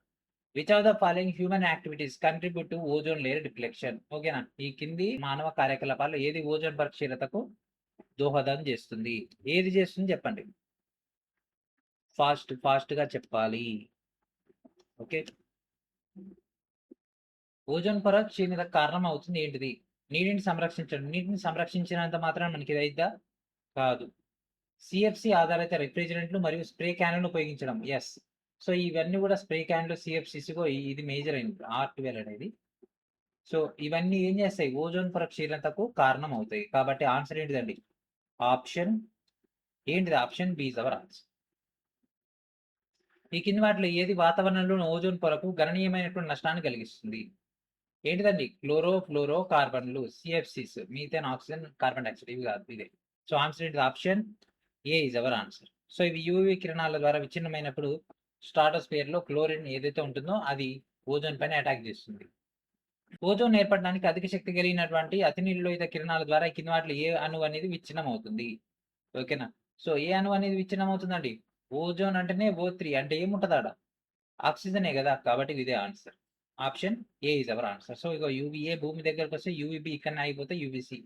Which of the following human activities contribute to ozone layer depletion? ఓకేనా. ఈ కింది మానవ కార్యకలాపాల్లో ఏది ఓజోన్ పొర క్షీణతకు దోహదం చేస్తుంది? ఏది చేస్తుంది చెప్పండి. ఫాస్ట్‌గా చెప్పాలి. ఓకే. ఓజోన్ పొర క్షీణతకు కారణం అవుతుంది ఏంటిది? నీటిని సంరక్షించడం. నీటిని సంరక్షించినంత మాత్రాన మనకి ఇదైద్దా? కాదు. సీఎఫ్‌సీ ఆధారిత రిఫ్రిజిరెంట్లు మరియు స్ప్రే క్యాన్‌లను ఉపయోగించడం. యెస్. సో ఇవన్నీ కూడా స్ప్రే క్యాన్‌లు సీఎఫ్‌సీ‌సిగో ఇది మేజర్ అయింది. R12 అనేది. సో ఇవన్నీ ఏం చేస్తాయి? ఓజోన్ పొర క్షీణతకు కారణం అవుతాయి. కాబట్టి ఆన్సర్ ఏంటిదండి? ఆప్షన్ ఏంటిది? Option B is our answer. ఈ కింది వాటిలో ఏది వాతావరణంలోని ఓజోన్ పొరకు గణనీయమైనటువంటి నష్టాన్ని కలిగిస్తుంది? ఏంటిదండి? Chloro, ఫ్లోరో కార్బన్‌లు సీఎఫ్‌సీస్ methane, oxygen, carbon dioxide ఇవి కాదు ఇదే. సో ఆన్సర్ ఏంటిది? Option A is our answer. So ఇవి యూవీ కిరణాల ద్వారా విచ్ఛిన్నమైనప్పుడు స్ట్రాటోస్ఫియర్‌లో క్లోరిన్ ఏదైతే ఉంటుందో అది ఓజోన్ పైన అటాక్ చేస్తుంది. ఓజోన్ ఏర్పడడానికి అధిక శక్తి కలిగినటువంటి అతినీలలోహిత కిరణాల ద్వారా ఈ కింది వాటిలో ఏ అణువు అనేది విచ్ఛిన్నం అవుతుంది? ఓకేనా. సో ఏ అణువు అనేది విచ్ఛిన్నం అవుతుందండి? ఓజోన్ అంటేనే O3 అంటే ఏముంటది ఆడ? ఆక్సిజనే కదా! కాబట్టి ఇదే answer. Option A is our answer. So ego UVA భూమి దగ్గరకొస్తే యూవీబీ ఇక్కడనే ఆగిపోతే యూవీసీ.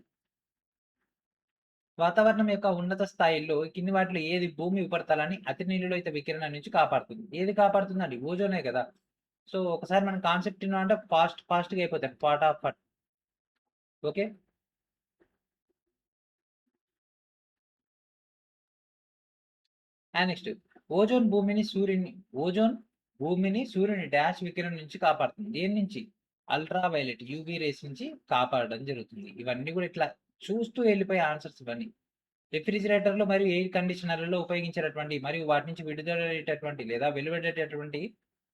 వాతావరణం యొక్క ఉన్నత స్థాయిల్లో కింది వాటిలో ఏది భూమి ఉపరితలాన్ని అతినీలలోహిత వికిరణం నుంచి కాపాడుతుంది? ఏది కాపాడుతుందండి? ఓజోనే కదా! సో ఒకసారి మనం కాన్సెప్ట్ విన్నామంటే ఫాస్ట్‌గా అయిపోతాయి. ఫటాఫట్. ఓకే. నెక్స్ట్ ఓజోన్ భూమిని సూర్యుని డాష్ వికిరణం నుంచి కాపాడుతుంది. దేని నుంచి? అల్ట్రా వైలెట్ యూవీ రేస్ నుంచి కాపాడడం జరుగుతుంది. ఇవన్నీ కూడా ఇట్లా చూస్తూ వెళ్ళిపోయే ఆన్సర్స్ ఇవన్నీ. రిఫ్రిజిరేటర్‌లు మరియు ఎయిర్ కండిషనర్‌లలో ఉపయోగించేటటువంటి మరియు వాటి నుంచి విడుదలయ్యేటటువంటి లేదా వెలువడేటటువంటి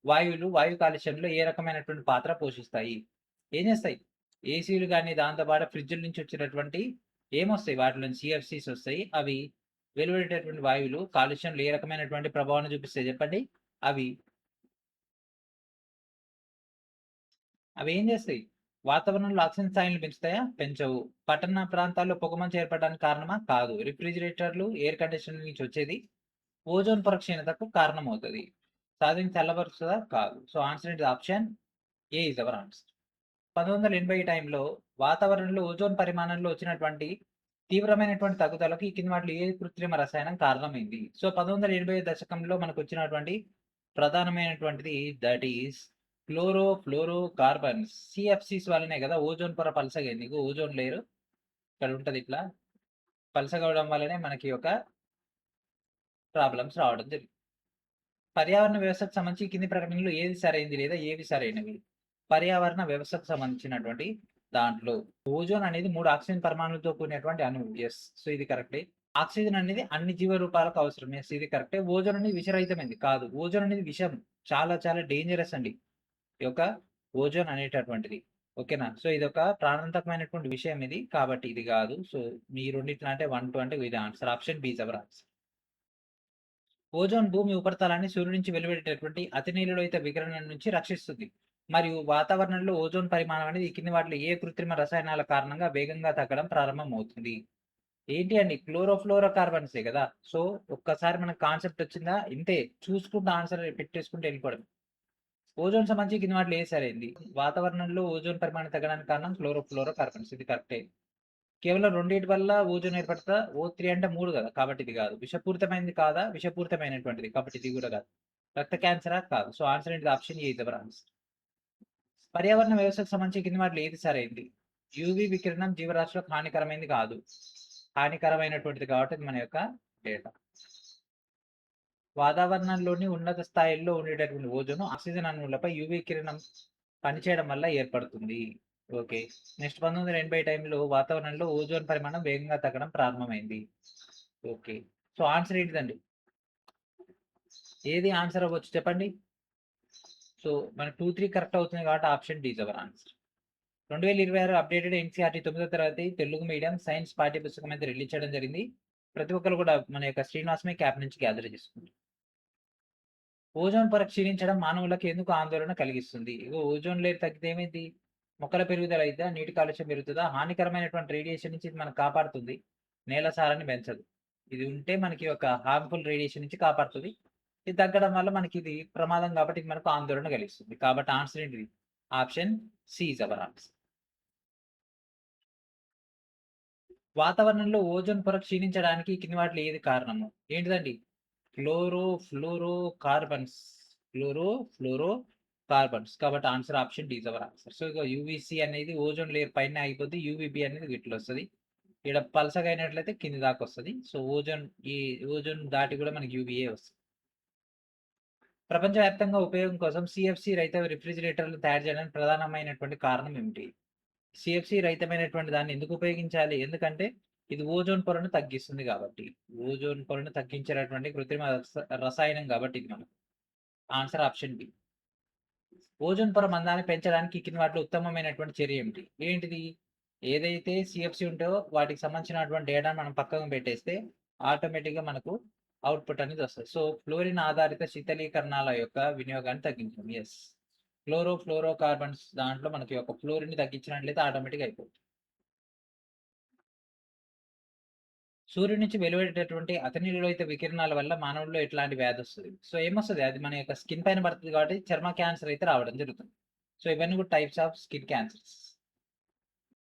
వాయువులు వాయు కాలుష్యంలో ఏ రకమైనటువంటి పాత్ర పోషిస్తాయి? ఏం చేస్తాయి? ఏసీలు గాని, దాంతో పాటు ఫ్రిడ్జ్‌ల నుంచి వచ్చేటటువంటి ఏమొస్తాయి? వాటిలో నుంచి సీఎఫ్‌సీస్ వస్తాయి. అవి వెలువడేటటువంటి వాయువులు కాలుష్యంలో ఏ రకమైనటువంటి ప్రభావాన్ని చూపిస్తాయి చెప్పండి? అవి అవేం చేస్తాయి? వాతావరణంలో ఆక్సిజన్ స్థాయిలను పెంచుతాయా? పెంచవు. పట్టణ ప్రాంతాల్లో పొగమంచు ఏర్పడడానికి కారణమా? కాదు. రిఫ్రిజిరేటర్‌లు, ఎయిర్ కండిషనర్ నుంచి వచ్చేది ఓజోన్ పొర క్షీణతకు కారణమవుతది. సాధిని చల్లబరుస్తదా? కాదు. సో ఆన్సర్ ఏంటిది? Option A is our answer. 1980 టైంలో వాతావరణంలో ఓజోన్ పరిమాణంలో వచ్చినటువంటి తీవ్రమైనటువంటి తగ్గుదలకు ఈ కింది వాటిలో ఏ కృత్రిమ రసాయనం కారణమైంది? సో 1980 దశకంలో మనకొచ్చినటువంటి ప్రధానమైనటువంటిది that is chlorofluorocarbons CFCs వల్లనే కదా ఓజోన్ పొర పలసగైంది. ఇగో ఓజోన్ లేయర్ ఇక్కడ ఉంటది ఇట్లా. పలసగవడం వల్లనే మనకి ఒక ప్రాబ్లమ్స్ రావడం జరిగింది. పర్యావరణ వ్యవస్థకు సంబంధించి కింది ప్రకటనలు ఏది సరైంది లేదా ఏవి సరైనవి? పర్యావరణ వ్యవస్థకు సంబంధించినటువంటి దాంట్లో ఓజోన్ అనేది 3 ఆక్సిజన్ పరమాణువులతో కూడినటువంటి అణువు. యెస్. సో, ఇది కరెక్టే. ఆక్సిజన్ అనేది అన్ని జీవ రూపాలకు అవసరం. యెస్. ఇది కరెక్టే. ఓజోన్ అనేది విషరహితమైనది కాదు. ఓజోన్ అనేది విషం. చాలా చాలా డేంజరస్ అండి. ఈ యొక్క ఓజోన్ అనేటటువంటిది. ఓకేనా? సో, ఇదొక ప్రాణాంతకమైనటువంటి విషయం ఇది. కాబట్టి ఇది గాదు. సో, మీ రెండిట్లో అంటే 1, 2 అంటే ఇది answer. Option B is our answer. Ozone భూమి ఉపరితలాన్ని సూర్యుడి నుంచి వెలువడేటటువంటి అతినీలలోహిత వికిరణం నుంచి రక్షిస్తుంది. మరియు వాతావరణంలో ఓజోన్ పరిమాణం అనేది ఈ కింది వాటిలో ఏ కృత్రిమ రసాయనాల కారణంగా వేగంగా తగ్గడం ప్రారంభమవుతుంది? ఏంటి అండి? క్లోరోఫ్లోరో కార్బన్సే గదా! సో, ఒక్కసారి మనకు కాన్సెప్ట్ వచ్చిందా ఇంతే. చూసుకుంటూ ఆన్సర్ పెట్టేసుకుంటూ వెళ్ళిపోవడమే. ఓజోన్ సంబంధించి కింది వాటిలో ఏది సరైంది? వాతావరణంలో ఓజోన్ పరిమాణం తగ్గడానికి కారణం క్లోరోఫ్లోరో కార్బన్స్. ఇది కరెక్టే. కేవలం రెండిటి వల్ల ఓజోన్ ఏర్పడతదా? O3 అంటే 3 గదా! కాబట్టి ఇది గాదు. విషపూరితమైనది కాదా? విషపూరితమైనటువంటిది. కాబట్టి ఇది గూడా గాదు. రక్త క్యాన్సరా? కాదు. సో, ఆన్సర్ ఏంటిది? Option A is our answer. పర్యావరణ వ్యవస్థకు సంబంధించి కింది వాటిలో ఏది సరైంది? యూవీ వికిరణం జీవరాశులకు హానికరమైనది కాదు. హానికరమైనటువంటిది కాబట్టి అది మన యొక్క డేటా. వాతావరణంలోని ఉన్నత స్థాయిల్లో ఉండేటటువంటి ఓజోను ఆక్సిజన్ అణువులపై యూవీ కిరణం పనిచేయడం వల్ల ఏర్పడుతుంది. ఓకే. నెక్స్ట్ 1980 టైంలో వాతావరణంలో ఓజోన్ పరిమాణం వేగంగా తగ్గడం ప్రారంభమైంది. ఓకే. సో, ఆన్సర్ ఏంటిదండి? ఏది ఆన్సర్ అవ్వచ్చు చెప్పండి? సో, మనకు 2, 3 కరెక్ట్ అవుతుంది కాబట్టి option D is our answer. 2026 updated NCERT 9వ తరగతి తెలుగు మీడియం సైన్స్ పాఠ్య పుస్తకం అయితే రిలీజ్ చేయడం జరిగింది. ప్రతి ఒక్కరు కూడా మన యొక్క శ్రీనివాసమే క్యాప్ నుంచి గ్యాదర్ చేసుకుంటారు. ఓజోన్ పొర క్షీణించడం మానవులకు ఎందుకు ఆందోళన కలిగిస్తుంది? ఇగో ఓజోన్ లేయర్ తగ్గితే ఏమైద్ది? మొక్కల పెరుగుదల అయిద్దా? నీటి కాలుష్యం పెరుగుతదా? హానికరమైనటువంటి రేడియేషన్ నుంచి ఇది మనకు కాపాడుతుంది. నేల సారాన్ని పెంచదు. ఇది ఉంటే మనకి ఒక హార్మ్‌ఫుల్ రేడియేషన్ నుంచి కాపాడుతది. ఇది తగ్గడం వల్ల మనకిది ప్రమాదం కాబట్టి ఇది మనకు ఆందోళన కలిగిస్తుంది. కాబట్టి ఆన్సర్ ఏంటిది? Option C is our answer. వాతావరణంలో ఓజోన్ పొర క్షీణించడానికి కింది వాటిలో ఏది కారణము? ఏంటిదండి? Chlorofluorocarbons. Chlorofluorocarbons. కాబట్టి answer option D is our answer. So, ఇగ యూవీసీ అనేది ఓజోన్ లేయర్ పైనే ఆగిపోద్ది. యూవీబీ అనేది ఇట్లొస్తది. ఈడ పలసగా అయినట్లయితే కింది దాకొస్తది. సో, ఈ ఓజోన్ దాటి కూడా మనకి యూవీఏ వస్తది. ప్రపంచవ్యాప్తంగా ఉపయోగం కోసం సీఎఫ్‌సీ రహిత రిఫ్రిజిరేటర్‌లు తయారు చేయడానికి ప్రధానమైనటువంటి కారణం ఏమిటి? సీఎఫ్‌సీ రహితమైనటువంటి దాన్ని ఎందుకు ఉపయోగించాలి? ఎందుకంటే ఇది ఓజోన్ పొరను తగ్గిస్తుంది కాబట్టి. ఓజోన్ పొరను తగ్గించేటటువంటి కృత్రిమ రసాయనం కాబట్టి ఇది మనకు. Answer option B. ఓజోన్ పొర మందాన్ని పెంచడానికి కింది వాటిలో ఉత్తమమైనటువంటి చర్య ఏమిటి? ఏంటిది? ఏదైతే సీఎఫ్‌సీ ఉంటదో వాటికి సంబంధించినటువంటి డేటాను మనం పక్కన పెట్టేస్తే ఆటోమేటిక్‌గా మనకు అవుట్‌పుట్ అనేది వస్తది. సో, ఫ్లోరిన్ ఆధారిత శీతలీకరణాల యొక్క వినియోగాన్ని తగ్గించడం. యెస్. క్లోరో ఫ్లోరో కార్బన్స్ దాంట్లో మనకి ఒక ఫ్లోరిన్‌ని తగ్గించినట్లయితే ఆటోమేటిక్‌గా అయిపోద్ది. సూర్యుడి నుంచి వెలువడేటటువంటి అతినీలలోహిత వికిరణాల వల్ల మానవుల్లో ఎట్లాంటి వ్యాధొస్తది? సో, ఏమొస్తది? అది మన యొక్క స్కిన్ పైన పడతది కాబట్టి చర్మ క్యాన్సర్ అయితే రావడం జరుగుతుంది. సో, ఇవన్నీ కూడా టైప్స్ ఆఫ్ స్కిన్ క్యాన్సర్స్.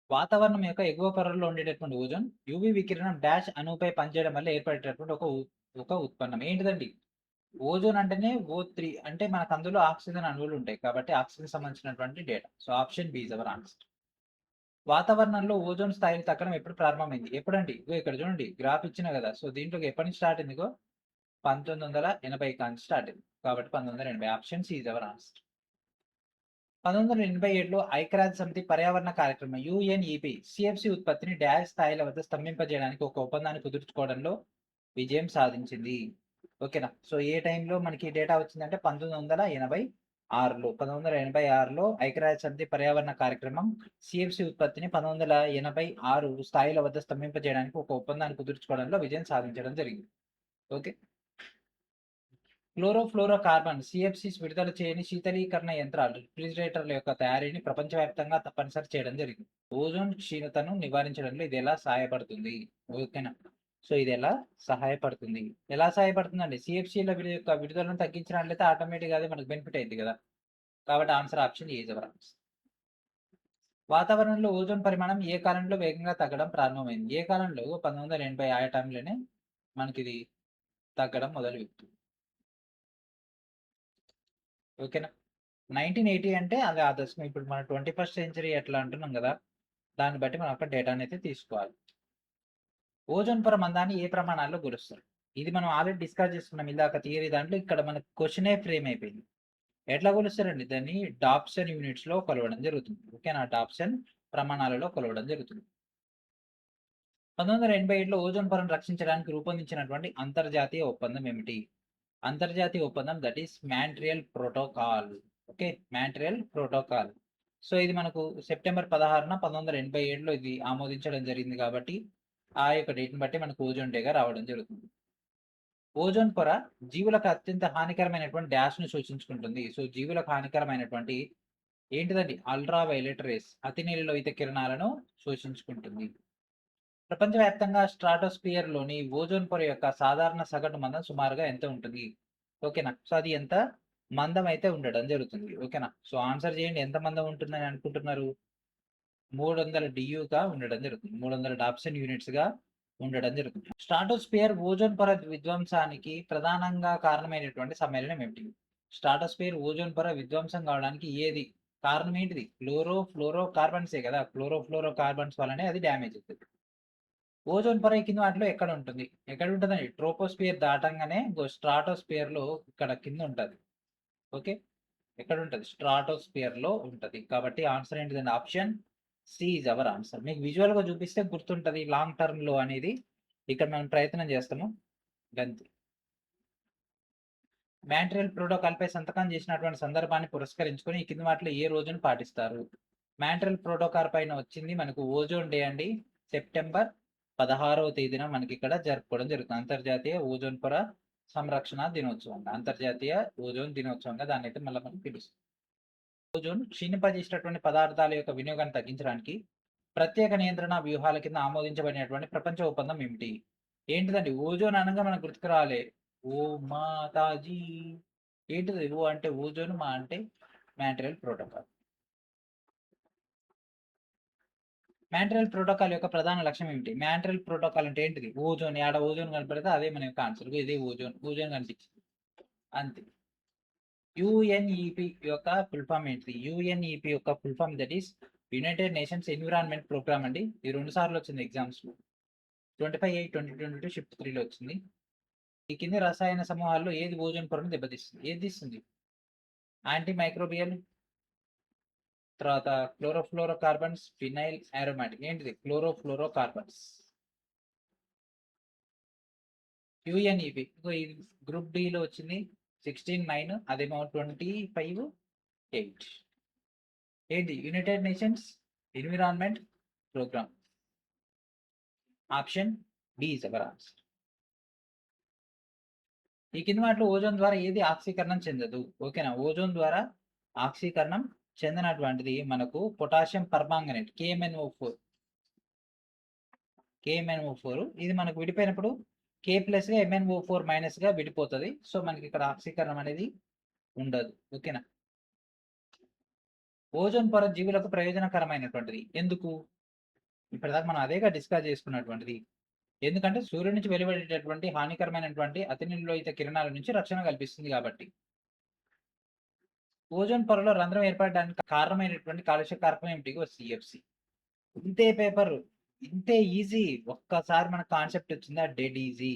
వాతావరణం యొక్క ఎగువ పొరల్లో ఉండేటటువంటి ఓజోన్ యూవీ వికిరణం డాష్ అణువుపై పనిచేయడం వల్ల ఏర్పడేటటువంటి ఒక ఉత్పన్నం. ఏంటిదండి? ఓజోన్ అంటేనే O3 అంటే మనకు అందులో ఆక్సిజన్ అణువులు ఉంటాయి. కాబట్టి ఆక్సిజన్‌కి సంబంధించినటువంటి data. So, option B is our answer. వాతావరణంలో ఓజోన్ స్థాయిలు తగ్గడం ఎప్పుడు ప్రారంభమైంది? ఎప్పుడండి? ఇగో ఇక్కడ చూడండి గ్రాఫ్ ఇచ్చినా గదా! సో, దీంట్లో ఎప్పటి నుంచి స్టార్ట్ అయింది ఇగో 1980 కాంచి స్టార్ట్ అయింది. కాబట్టి 1980 option C is our answer. 1987లో ఐక్యరాజ్య సమితి పర్యావరణ కార్యక్రమం యుఎన్ఈపి సిఎఫ్సి ఉత్పత్తిని డాష్ స్థాయిల వద్ద స్తంభింపజేయడానికి ఒక ఒప్పందాన్ని కుదుర్చుకోవడంలో విజయం సాధించింది. ఓకేనా? సో, ఏ టైంలో మనకి డేటా వచ్చిందంటే 1986లో ఐక్యరాజ్య సమితి పర్యావరణ కార్యక్రమం సిఎఫ్సి ఉత్పత్తిని 1986 స్థాయిల వద్ద స్తంభింపజేయడానికి ఒక ఒప్పందాన్ని కుదుర్చుకోవడంలో విజయం సాధించడం జరిగింది. ఓకే. క్లోరోఫ్లోరోకార్బన్ సిఎఫ్సిస్ విడుదల చేయని శీతలీకరణ యంత్రాలు రిఫ్రిజిరేటర్ల యొక్క తయారీని ప్రపంచవ్యాప్తంగా తప్పనిసరి చేయడం జరిగింది. ఓజోన్ క్షీణతను నివారించడంలో ఇది ఎలా సహాయపడుతుంది? ఓకేనా? సో, ఇది ఎలా సహాయపడుతుంది? ఎలా సహాయపడుతుందండి? సిఎఫ్సిల యొక్క విడుదలను తగ్గించినట్లయితే ఆటోమేటిక్‌గా అది మనకు బెనిఫిట్ అయిద్ది గదా! కాబట్టి answer option A is our answer. వాతావరణంలో ఓజోన్ పరిమాణం ఏ కాలంలో వేగంగా తగ్గడం ప్రారంభమైంది? ఏ కాలంలో? 1980 ఆ టైంలోనే మనకిది తగ్గడం మొదలుపెట్టింది. ఓకేనా? 1980 అంటే అది ఆ దశకం. ఇప్పుడు మన 21st సెంచరీ ఎట్లా అంటున్నాం గదా! దాన్ని బట్టి మనం అక్కడ డేటానైతే తీసుకోవాలి. ఓజోన్ పొర మందాన్ని ఏ ప్రమాణాల్లో కొలుస్తారు? ఇది మనం ఆల్రెడీ డిస్కస్ చేసుకున్నాం ఇందాక థియరీ దాంట్లో. ఇక్కడ మనకు క్వెషనే ఫ్రేమ్ అయిపోయింది. ఎట్లా కొలుస్తారండి? దాన్ని డాప్సన్ యూనిట్స్‌లో కొలవడం జరుగుతుంది. ఓకేనా? డాప్సన్ ప్రమాణాలలో కొలవడం జరుగుతుంది. 1987లో ఓజోన్ పొరను రక్షించడానికి రూపొందించినటువంటి అంతర్జాతీయ ఒప్పందం ఏమిటి? అంతర్జాతీయ ఒప్పందం that is Montreal protocol. Okay. Montreal protocol. So, ఇది మనకు సెప్టెంబర్ 16న 1987లో ఇది ఆమోదించడం జరిగింది కాబట్టి, ఆ యొక్క డేట్‌ని బట్టి మనకు ఓజోన్ డేగా రావడం జరుగుతుంది. ఓజోన్ పొర జీవులకు అత్యంత హానికరమైనటువంటి డాష్‌ను సూచించుకుంటుంది. సో, జీవులకు హానికరమైనటువంటి ఏంటిదండి? అల్ట్రా వయలెట్ రేస్ అతి నీలలోహిత కిరణాలను శోషించుకుంటుంది. ప్రపంచవ్యాప్తంగా స్ట్రాటోస్ఫియర్‌లోని ఓజోన్ పొర యొక్క సాధారణ సగటు మందం సుమారుగా ఎంత ఉంటుంది? ఓకేనా? సో, అది ఎంత మందం అయితే ఉండడం జరుగుతుంది. ఓకేనా? సో, ఆన్సర్ చేయండి. ఎంత మందం ఉంటుందని అనుకుంటున్నారు? 300 డియుగా ఉండడం జరుగుతుంది. 300 డాప్సన్ యూనిట్స్‌గా ఉండడం జరుగుతుంది. స్ట్రాటోస్ఫియర్ ఓజోన్ పొర విధ్వంసానికి ప్రధానంగా కారణమైనటువంటి సమ్మేళనం ఏమిటి? స్ట్రాటోస్ఫియర్ ఓజోన్ పొర విధ్వంసం కావడానికి ఏది కారణం ఏంటిది? ఫ్లోరో కార్బన్సే కదా! ఫ్లోరో కార్బన్స్ వల్లనే అది డ్యామేజ్ అవుతది. ఓజోన్ పొర ఈ కింది వాటిలో ఎక్కడ ఉంటుంది? ఎక్కడ ఉంటదండి? ట్రోపోస్ఫియర్ దాటంగానే స్ట్రాటోస్ఫియర్‌లో ఇక్కడ కింద ఉంటది. ఓకే. ఎక్కడుంటది? స్ట్రాటోస్ఫియర్‌లో ఉంటది. కాబట్టి ఆన్సర్ ఏంటిదండి? Option C is our answer. మీకు విజువల్‌గా చూపిస్తే గుర్తుంటది లాంగ్ టర్మ్‌లో అనేది. ఇక్కడ మనం ప్రయత్నం చేస్తాము. గంతే. మాంట్రియల్ ప్రోటోకాల్‌పై సంతకం చేసినటువంటి సందర్భాన్ని పురస్కరించుకొని ఈ కింది వాటిలో ఏ రోజును పాటిస్తారు? మాంట్రియల్ ప్రోటోకాల్ పైన వచ్చింది మనకు ఓజోన్ డే అండి. సెప్టెంబర్ 16వ తేదీన మనకిక్కడ జరుపుకోవడం జరుగుతుంది. అంతర్జాతీయ ఓజోన్ పొర సంరక్షణ దినోత్సవంగా. అంతర్జాతీయ ఓజోన్ దినోత్సవంగా దాన్నైతే మళ్ళా మనం పిలుస్తాం. ఓజోన్ క్షీణింపజేసేటటువంటి పదార్థాల యొక్క వినియోగాన్ని తగ్గించడానికి ప్రత్యేక నియంత్రణ వ్యూహాల కింద ఆమోదించబడినటువంటి ప్రపంచ ఒప్పందం ఏమిటి? ఏంటిదండి? ఓజోన్ అనంగా మనకు గుర్తుకు రాలే. ఓ మాతాజీ ఏంటిది? ఓ అంటే ఓజోన్, మా అంటే మాంట్రియల్ ప్రోటోకాల్. మాంట్రియల్ ప్రోటోకాల్ యొక్క ప్రధాన లక్ష్యం ఏమిటి? మాంట్రియల్ ప్రోటోకాల్ అంటే ఏంటిది? ఓజోన్. యాడ ఓజోన్ కనపడితే అదే మన యొక్క ఆన్సర్. ఇదే ఓజోన్. ఓజోన్ కనిపించింది. అంతే. యుఎన్ఈపి యొక్క ఫుల్ ఫామ్ ఏంటిది? యుఎన్ఈపి యొక్క full form that is United Nations environment Programme అండి. ఇది 2 సార్లు వచ్చింది ఎగ్జామ్స్‌లో. 25/8/2022 షిఫ్ట్ 3లో వచ్చింది. ఈ కింది రసాయన సమూహాల్లో ఏది ఓజోన్ పొరను దెబ్బతీస్తుంది? ఏది తీస్తుంది? యాంటీ మైక్రోబియల్, తర్వాత క్లోరోఫ్లోరో కార్బన్స్, ఫినైల్ అరోమాటిక్. ఏంటిది? Chlorofluorocarbons. యుఎన్ఈపి ఇగో ఇది గ్రూప్ డిలో వచ్చింది 16/9 అదేమో 25/8. ఏంటి? United Nations environment Programme. Option D is our answer. ఈ కింది వాటిలో ఓజోన్ ద్వారా ఏది ఆక్సీకరణం చెందదు? ఓకేనా? ఓజోన్ ద్వారా ఆక్సీకరణం చెందనటువంటిది మనకు పొటాషియం పర్మాంగనేట్ KMnO4. KMnO4 ఇది మనకు విడిపోయినప్పుడు K+గా MnO4- విడిపోతది. సో, మనకి ఇక్కడ ఆక్సీకరణం అనేది ఉండదు. ఓకేనా? ఓజోన్ పొర జీవులకు ప్రయోజనకరమైనటువంటిది. ఎందుకు? ఇప్పటిదాకా మనం అదేగా డిస్కస్ చేసుకున్నటువంటిది. ఎందుకంటే సూర్యుడి నుంచి వెలువడేటటువంటి హానికరమైనటువంటి అతి నీలలోహిత కిరణాల నుంచి రక్షణ కల్పిస్తుంది కాబట్టి. ఓజోన్ పొరలో రంధ్రం ఏర్పడడానికి కారణమైనటువంటి కాలుష్య కారకం ఏమిటి? ఇగో CFC. ఇంతే పేపరు. ఇంతే ఈజీ. ఒక్కసారి మనకు కాన్సెప్ట్ వచ్చిందా డెడ్ ఈజీ.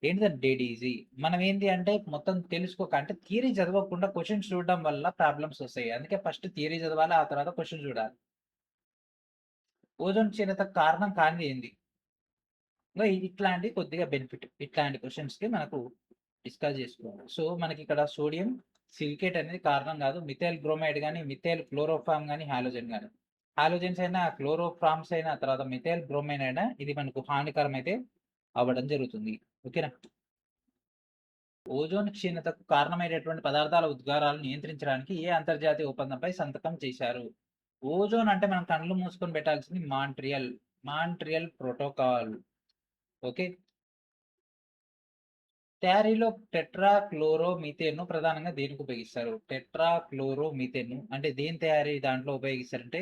ఏంటిదండి డెడ్ ఈజీ? మనం ఏంది అంటే మొత్తం తెలుసుకోక అంటే థియరీ చదవకుండా క్వెషన్స్ చూడడం వల్ల ప్రాబ్లమ్స్ వస్తాయి. అందుకే ఫస్ట్ థియరీ చదవాలి. ఆ తర్వాత క్వెషన్ చూడాలి. ఓజోన్ క్షీణతకు కారణం కానిది ఏంది? ఇంగో ఇట్లాంటి కొద్దిగా బెనిఫిట్. ఇట్లాంటి క్వెషన్స్‌కి మనకు డిస్కస్ చేసుకోవాలి. సో, మనకిక్కడ సోడియం సిలికేట్ అనేది కారణం కాదు. మిథైల్ బ్రోమైడ్ గాని, మిథైల్ క్లోరోఫార్మ్ గాని, హాలోజన్ గాని. హాలోజన్స్ అయినా, క్లోరోఫార్మ్స్ అయినా, తర్వాత మిథైల్ బ్రోమైన్ అయినా ఇది మనకు హానికరం అయితే అవ్వడం జరుగుతుంది. ఓకేనా? ఓజోన్ క్షీణతకు కారణమైనటువంటి పదార్థాల ఉద్గారాలను నియంత్రించడానికి ఏ అంతర్జాతీయ ఒప్పందంపై సంతకం చేశారు? ఓజోన్ అంటే మనం కళ్ళు మూసుకొని పెట్టాల్సింది మాంట్రియల్ ప్రోటోకాల్. ఓకే. తయారీలో టెట్రాక్లోరోమీథేన్‌ను ప్రధానంగా దేనికి ఉపయోగిస్తారు? టెట్రాక్లోరోమీథేన్‌ను అంటే దేని తయారీ దాంట్లో ఉపయోగిస్తారంటే,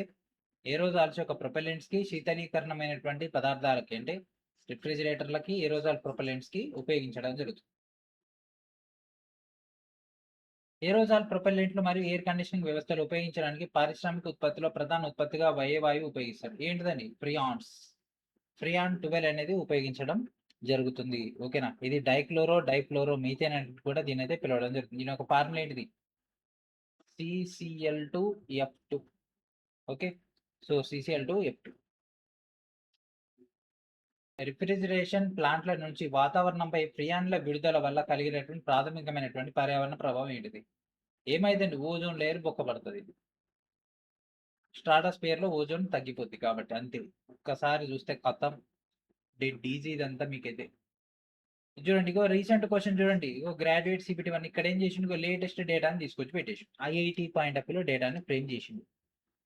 ఏరోజాల్స్ యొక్క ప్రొపెల్లెంట్స్‌కి, శీతలీకరణమైనటువంటి పదార్థాలకి అంటే రిఫ్రిజిరేటర్‌లకి, ఏరోజాల్ ప్రొపెల్లెంట్స్‌కి ఉపయోగించడం జరుగుతుంది. ఏరోజాల్ ప్రొపెల్లెంట్లు మరియు ఎయిర్ కండిషనింగ్ వ్యవస్థలు ఉపయోగించడానికి పారిశ్రామిక ఉత్పత్తిలో ప్రధాన ఉత్పత్తిగా వాయువు ఉపయోగిస్తారు. ఏంటిదని? ఫ్రియాన్స్. ఫ్రియాన్ 12 అనేది ఉపయోగించడం జరుగుతుంది. ఓకేనా? ఇది డైఫ్లోరో మీథేన్ అని కూడా దీనైతే పిలవడం జరుగుతుంది. దీని యొక్క ఫార్ములా ఏంటిది? CCl2F2. Okay. So CCl2F2. Refrigeration ప్లాంట్ల నుంచి వాతావరణంపై ఫ్రియాన్ల విడుదల వల్ల కలిగినటువంటి ప్రాథమికమైనటువంటి పర్యావరణ ప్రభావం ఏంటిది? ఏమైందండి? ఓజోన్ లేయర్ బొక్కబడుతుంది. స్ట్రాటోస్ఫియర్‌లో ఓజోన్ తగ్గిపోద్ది కాబట్టి అంతే. ఒక్కసారి చూస్తే ఖతం. డెడ్ ఈజీ ఇదంతా మీకైతే. చూడండి ఇగో రీసెంట్ క్వెషన్ చూడండి. ఇగో గ్రాడ్యుయేట్ CPT 1 ఇక్కడ ఏం చేసిండు? ఇగో లేటెస్ట్ డేటాని తీసుకొచ్చి పెట్టేసిండు. ఐఐటీ పాయింట్ ఆఫ్ వ్యూలో డేటాని ఫ్రేమ్ చేసిండు.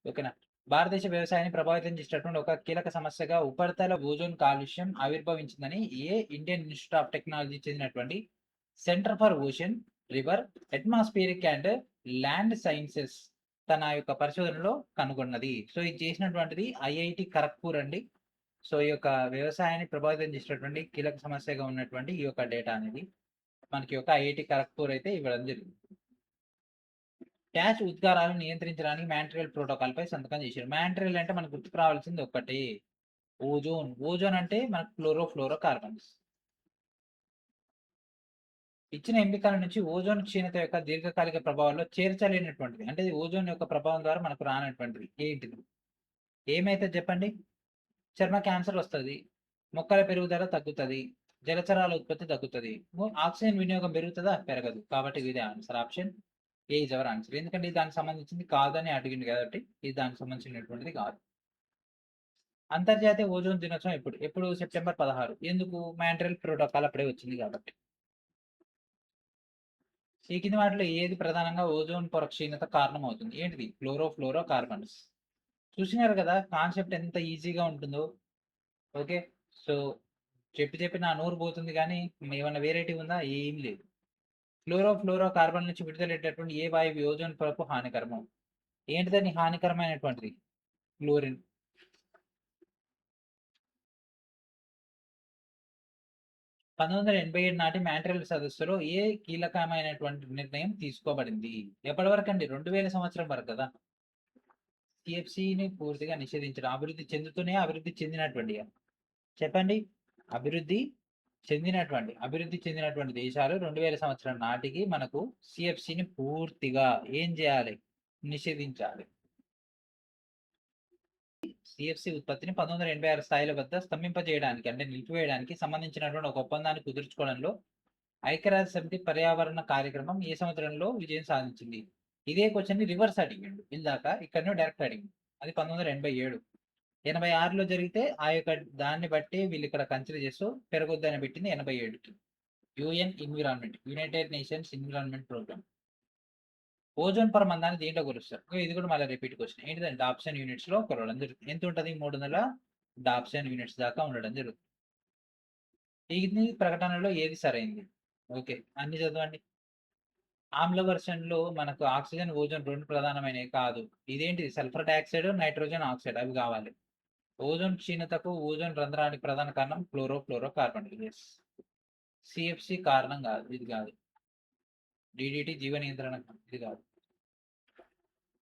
ఓకేనా? భారతదేశ వ్యవసాయాన్ని ప్రభావితం చేసేటటువంటి ఒక కీలక సమస్యగా ఉపరితల ఓజోన్ కాలుష్యం ఆవిర్భవించిందని ఇండియన్ ఇన్స్టిట్యూట్ ఆఫ్ టెక్నాలజీ చెందినటువంటి centre for ocean, river, atmospheric and land sciences తన యొక్క పరిశోధనలో కనుగొన్నది. సో ఇది చేసినటువంటిది ఐఐటి ఖరగ్పూర్ అండి. సో ఈ యొక్క వ్యవసాయాన్ని ప్రభావితం చేసేటటువంటి కీలక సమస్యగా ఉన్నటువంటి ఈ యొక్క డేటా అనేది మనకి యొక్క ఐఐటి ఖరగ్పూర్ అయితే ఇవ్వడం జరిగింది. డాష్ ఉద్గారాలను నియంత్రించడానికి మాంట్రియల్ ప్రోటోకాల్ పై సంతకం చేశారు. మాంట్రియల్ అంటే మనకు గుర్తుకు రావాల్సింది ఒక్కటే, ఓజోన్. ఓజోన్ అంటే మనకు ఫ్లోరో కార్బన్స్. ఇచ్చిన ఎంపికల నుంచి ఓజోన్ క్షీణత యొక్క దీర్ఘకాలిక ప్రభావాల్లో చేర్చలేనటువంటిది, అంటే ఓజోన్ యొక్క ప్రభావం ద్వారా మనకు రానటువంటిది ఏంటిది? ఏమైతే చెప్పండి? చర్మ క్యాన్సర్ వస్తది, మొక్కల పెరుగుదల తగ్గుతది, జలచరాల ఉత్పత్తి తగ్గుతది, ఆక్సిజన్ వినియోగం పెరుగుతదా? పెరగదు. కాబట్టి ఇదే answer. Option A is our answer. ఎందుకంటే ఇది దానికి సంబంధించింది కాదని అడిగింది కాబట్టి ఇది దానికి సంబంధించినటువంటిది కాదు. అంతర్జాతీయ ఓజోన్ దినోత్సవం ఎప్పుడు? సెప్టెంబర్ 16. ఎందుకు? మాంట్రియల్ ప్రోటోకాల్ అప్పుడే వచ్చింది కాబట్టి. ఈ కింది వాటిలో ఏది ప్రధానంగా ఓజోన్ పొర క్షీణత కారణమవుతుంది? ఏంటిది? ఫ్లోరో కార్బన్స్. చూసినారు కదా కాన్సెప్ట్ ఎంత ఈజీగా ఉంటుందో. ఓకే. సో చెప్పి నా నోరు పోతుంది కానీ ఏమన్నా వేరైటీ ఉందా? ఏం లేదు. ఫ్లోరో కార్బన్ నుంచి విడుదలయ్యేటటువంటి ఏ వాయువు ఓజోన్ పొరకు హానికరము? ఏంటిదని హానికరమైనటువంటిది? క్లోరిన్. 1987 నాటి మాంట్రియల్ సదస్సులో ఏ కీలకమైనటువంటి నిర్ణయం తీసుకోబడింది? ఎప్పటి వరకండి? 2000 సంవత్సరం వరకు కదా. CFCని పూర్తిగా నిషేధించడం. అభివృద్ధి చెందినటువంటిగా. చెప్పండి. అభివృద్ధి చెందినటువంటి దేశాలు 2000 సంవత్సరం నాటికి మనకు CFCని పూర్తిగా ఏం చేయాలి? నిషేధించాలి. CFC ఉత్పత్తిని 1986 స్థాయిల వద్ద స్తంభింపజేయడానికి అంటే నిలిపివేయడానికి సంబంధించినటువంటి ఒక ఒప్పందాన్ని కుదుర్చుకోవడంలో ఐక్యరాజ్య సమితి పర్యావరణ కార్యక్రమం ఏ సంవత్సరంలో విజయం సాధించింది? ఇదే క్వశ్చన్ రివర్స్ అడిగిండు ఇందాక, ఇక్కడనే డైరెక్ట్ అడిగిండు. అది 1987. 86లో జరిగితే ఆ యొక్క దాన్ని బట్టి వీళ్ళు ఇక్కడ కన్సిడర్ చేస్తూ పెరగొద్దని పెట్టింది 87కి. United Nations environment programme. Ozone పొర మందాన్ని దేంట్లో కొలుస్తారు? ఇది కూడా మళ్ళీ రిపీట్ క్వశ్చన్. ఏంటిదంటే డాప్సన్ యూనిట్స్ లో కొలవడం జరుగుతుంది. ఎంత ఉంటుంది? 300 డాప్సన్ యూనిట్స్ దాకా ఉండడం జరుగుతుంది. ఈ ప్రకటనలో ఏది సరైంది? ఓకే. అన్ని చదవండి. ఆమ్ల వర్షన్లో మనకు ఆక్సిజన్, ఓజోన్ 2 ప్రధానమైనవి కాదు. ఇదేంటిది? సల్ఫర్ డయాక్సైడ్, నైట్రోజన్ ఆక్సైడ్ అవి కావాలి. ఓజోన్ క్షీణతకు ఓజోన్ రంధ్రానికి ప్రధాన కారణం ఫ్లోరో కార్బన్. ఎస్. CFC కారణం కాదు. ఇది కాదు. DDT జీవ నియంత్రణ ఇది కాదు.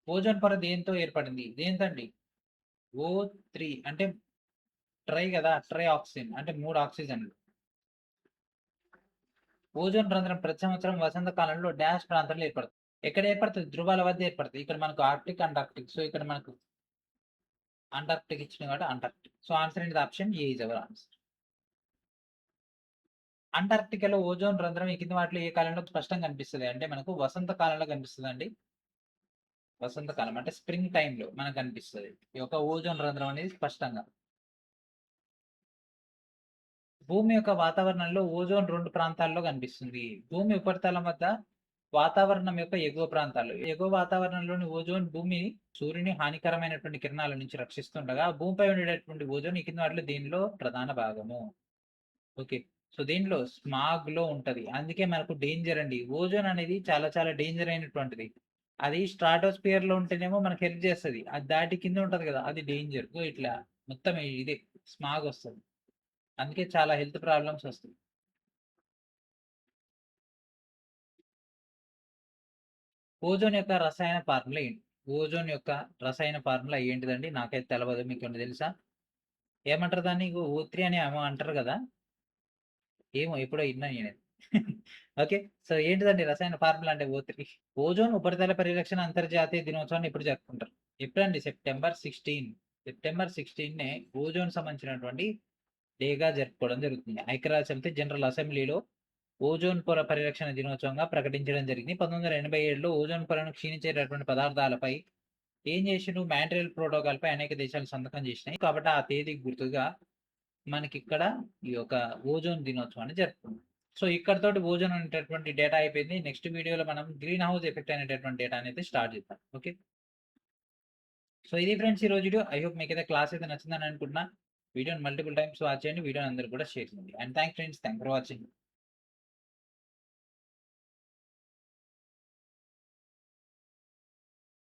ఓజోన్ పొర దేంతో ఏర్పడింది? దేంతండి? O3 అంటే ట్రై కదా. ట్రై ఆక్సిజన్ అంటే 3 ఆక్సిజన్లు. ఓజోన్ రంధ్రం ప్రతి సంవత్సరం వసంత కాలంలో డాష్ ప్రాంతంలో ఏర్పడుతుంది. ఎక్కడ ఏర్పడుతుంది? ధృవాల వద్ద ఏర్పడుతుంది. ఇక్కడ మనకు ఆర్క్టిక్, అంటార్క్టిక్. సో ఇక్కడ మనకు అంటార్క్టిక్ ఇచ్చిన కాబట్టి అంటార్క్టిక్. సో ఆన్సర్ ఏంటి? Option A is our answer. అంటార్క్టికాలో ఓజోన్ రంధ్రం ఈ కింది వాటిలో ఏ కాలంలో స్పష్టంగా కనిపిస్తుంది? అంటే మనకు వసంత కాలంలో కనిపిస్తుందండి. వసంత కాలం అంటే స్ప్రింగ్ టైంలో మనకు కనిపిస్తుంది ఈ యొక్క ఓజోన్ రంధ్రం అనేది స్పష్టంగా. భూమి యొక్క వాతావరణంలో ఓజోన్ 2 ప్రాంతాల్లో కనిపిస్తుంది. భూమి ఉపరితలం వద్ద వాతావరణం యొక్క ఎగువ ప్రాంతాల్లో. ఎగువ వాతావరణంలోని ఓజోన్ భూమిని సూర్యుని హానికరమైనటువంటి కిరణాల నుంచి రక్షిస్తుండగా భూమిపై ఉండేటటువంటి ఓజోన్ ఈ కింది వాటిలో దీనిలో ప్రధాన భాగము. ఓకే. సో దీంట్లో స్మాగ్‌లో ఉంటది. అందుకే మనకు డేంజర్ అండి. ఓజోన్ అనేది చాలా చాలా డేంజర్ అయినటువంటిది. అది స్ట్రాటోస్ఫియర్‌లో ఉంటేనేమో మనకు హెల్ప్ చేస్తది. అది దాటి కింద ఉంటది కదా! అది డేంజర్. సో ఇట్లా మొత్తం ఇదే స్మాగ్ వస్తది. అందుకే చాలా హెల్త్ ప్రాబ్లమ్స్ వస్తాయి. ఓజోన్ యొక్క రసాయన ఫార్ములా ఏంటి? ఓజోన్ యొక్క రసాయన ఫార్ములా ఏంటిదండి? నాకైతే తెలవదు. మీకేమన్నా తెలుసా? ఏమంటారు దాన్ని? O3 అని ఏమో అంటారు గదా! ఏమో ఎప్పుడో ఇన్నా నేనైతే. ఓకే. సో, ఏంటిదండి రసాయన ఫార్ములా అంటే O3. ఓజోన్ ఉపరితల పరిరక్షణ అంతర్జాతీయ దినోత్సవాన్ని ఎప్పుడు జరుపుకుంటారు? ఎప్పుడండి? సెప్టెంబర్ 16. సెప్టెంబర్ 16నే ఓజోన్ సంబంధించినటువంటి డేగా జరుపుకోవడం జరుగుతుంది. ఐక్యరాజ్యసమితి జనరల్ అసెంబ్లీలో ఓజోన్ పొర పరిరక్షణ దినోత్సవంగా ప్రకటించడం జరిగింది. 1987లో ఓజోన్ పొరను క్షీణించేటటువంటి పదార్థాలపై ఏం చేసిండు? మాంట్రియల్ ప్రోటోకాల్‌పై అనేక దేశాలు సంతకం చేసినాయి. కాబట్టి ఆ తేదీకి గుర్తుగా మనకిక్కడ ఈ యొక్క ఓజోన్ దినోత్సవాన్ని జరుపుకుంటాం. సో, ఇక్కడితోటి ఓజోన్ అనేటటువంటి డేటా అయిపోయింది. నెక్స్ట్ వీడియోలో మనం గ్రీన్ హౌస్ ఎఫెక్ట్ అనేటటువంటి డేటా అనేది స్టార్ట్ చేద్దాం. ఓకే. సో, ఇది ఫ్రెండ్స్ ఈరోజు వీడియో. ఐ హోప్ మీకైతే క్లాస్ అయితే నచ్చిందని అనుకుంటున్నా. వీడియోని మల్టిపుల్ టైమ్స్ వాచ్ చేయండి. వీడియోని అందరికి కూడా షేర్ చేయండి. And thanks friends. Thanks for watching.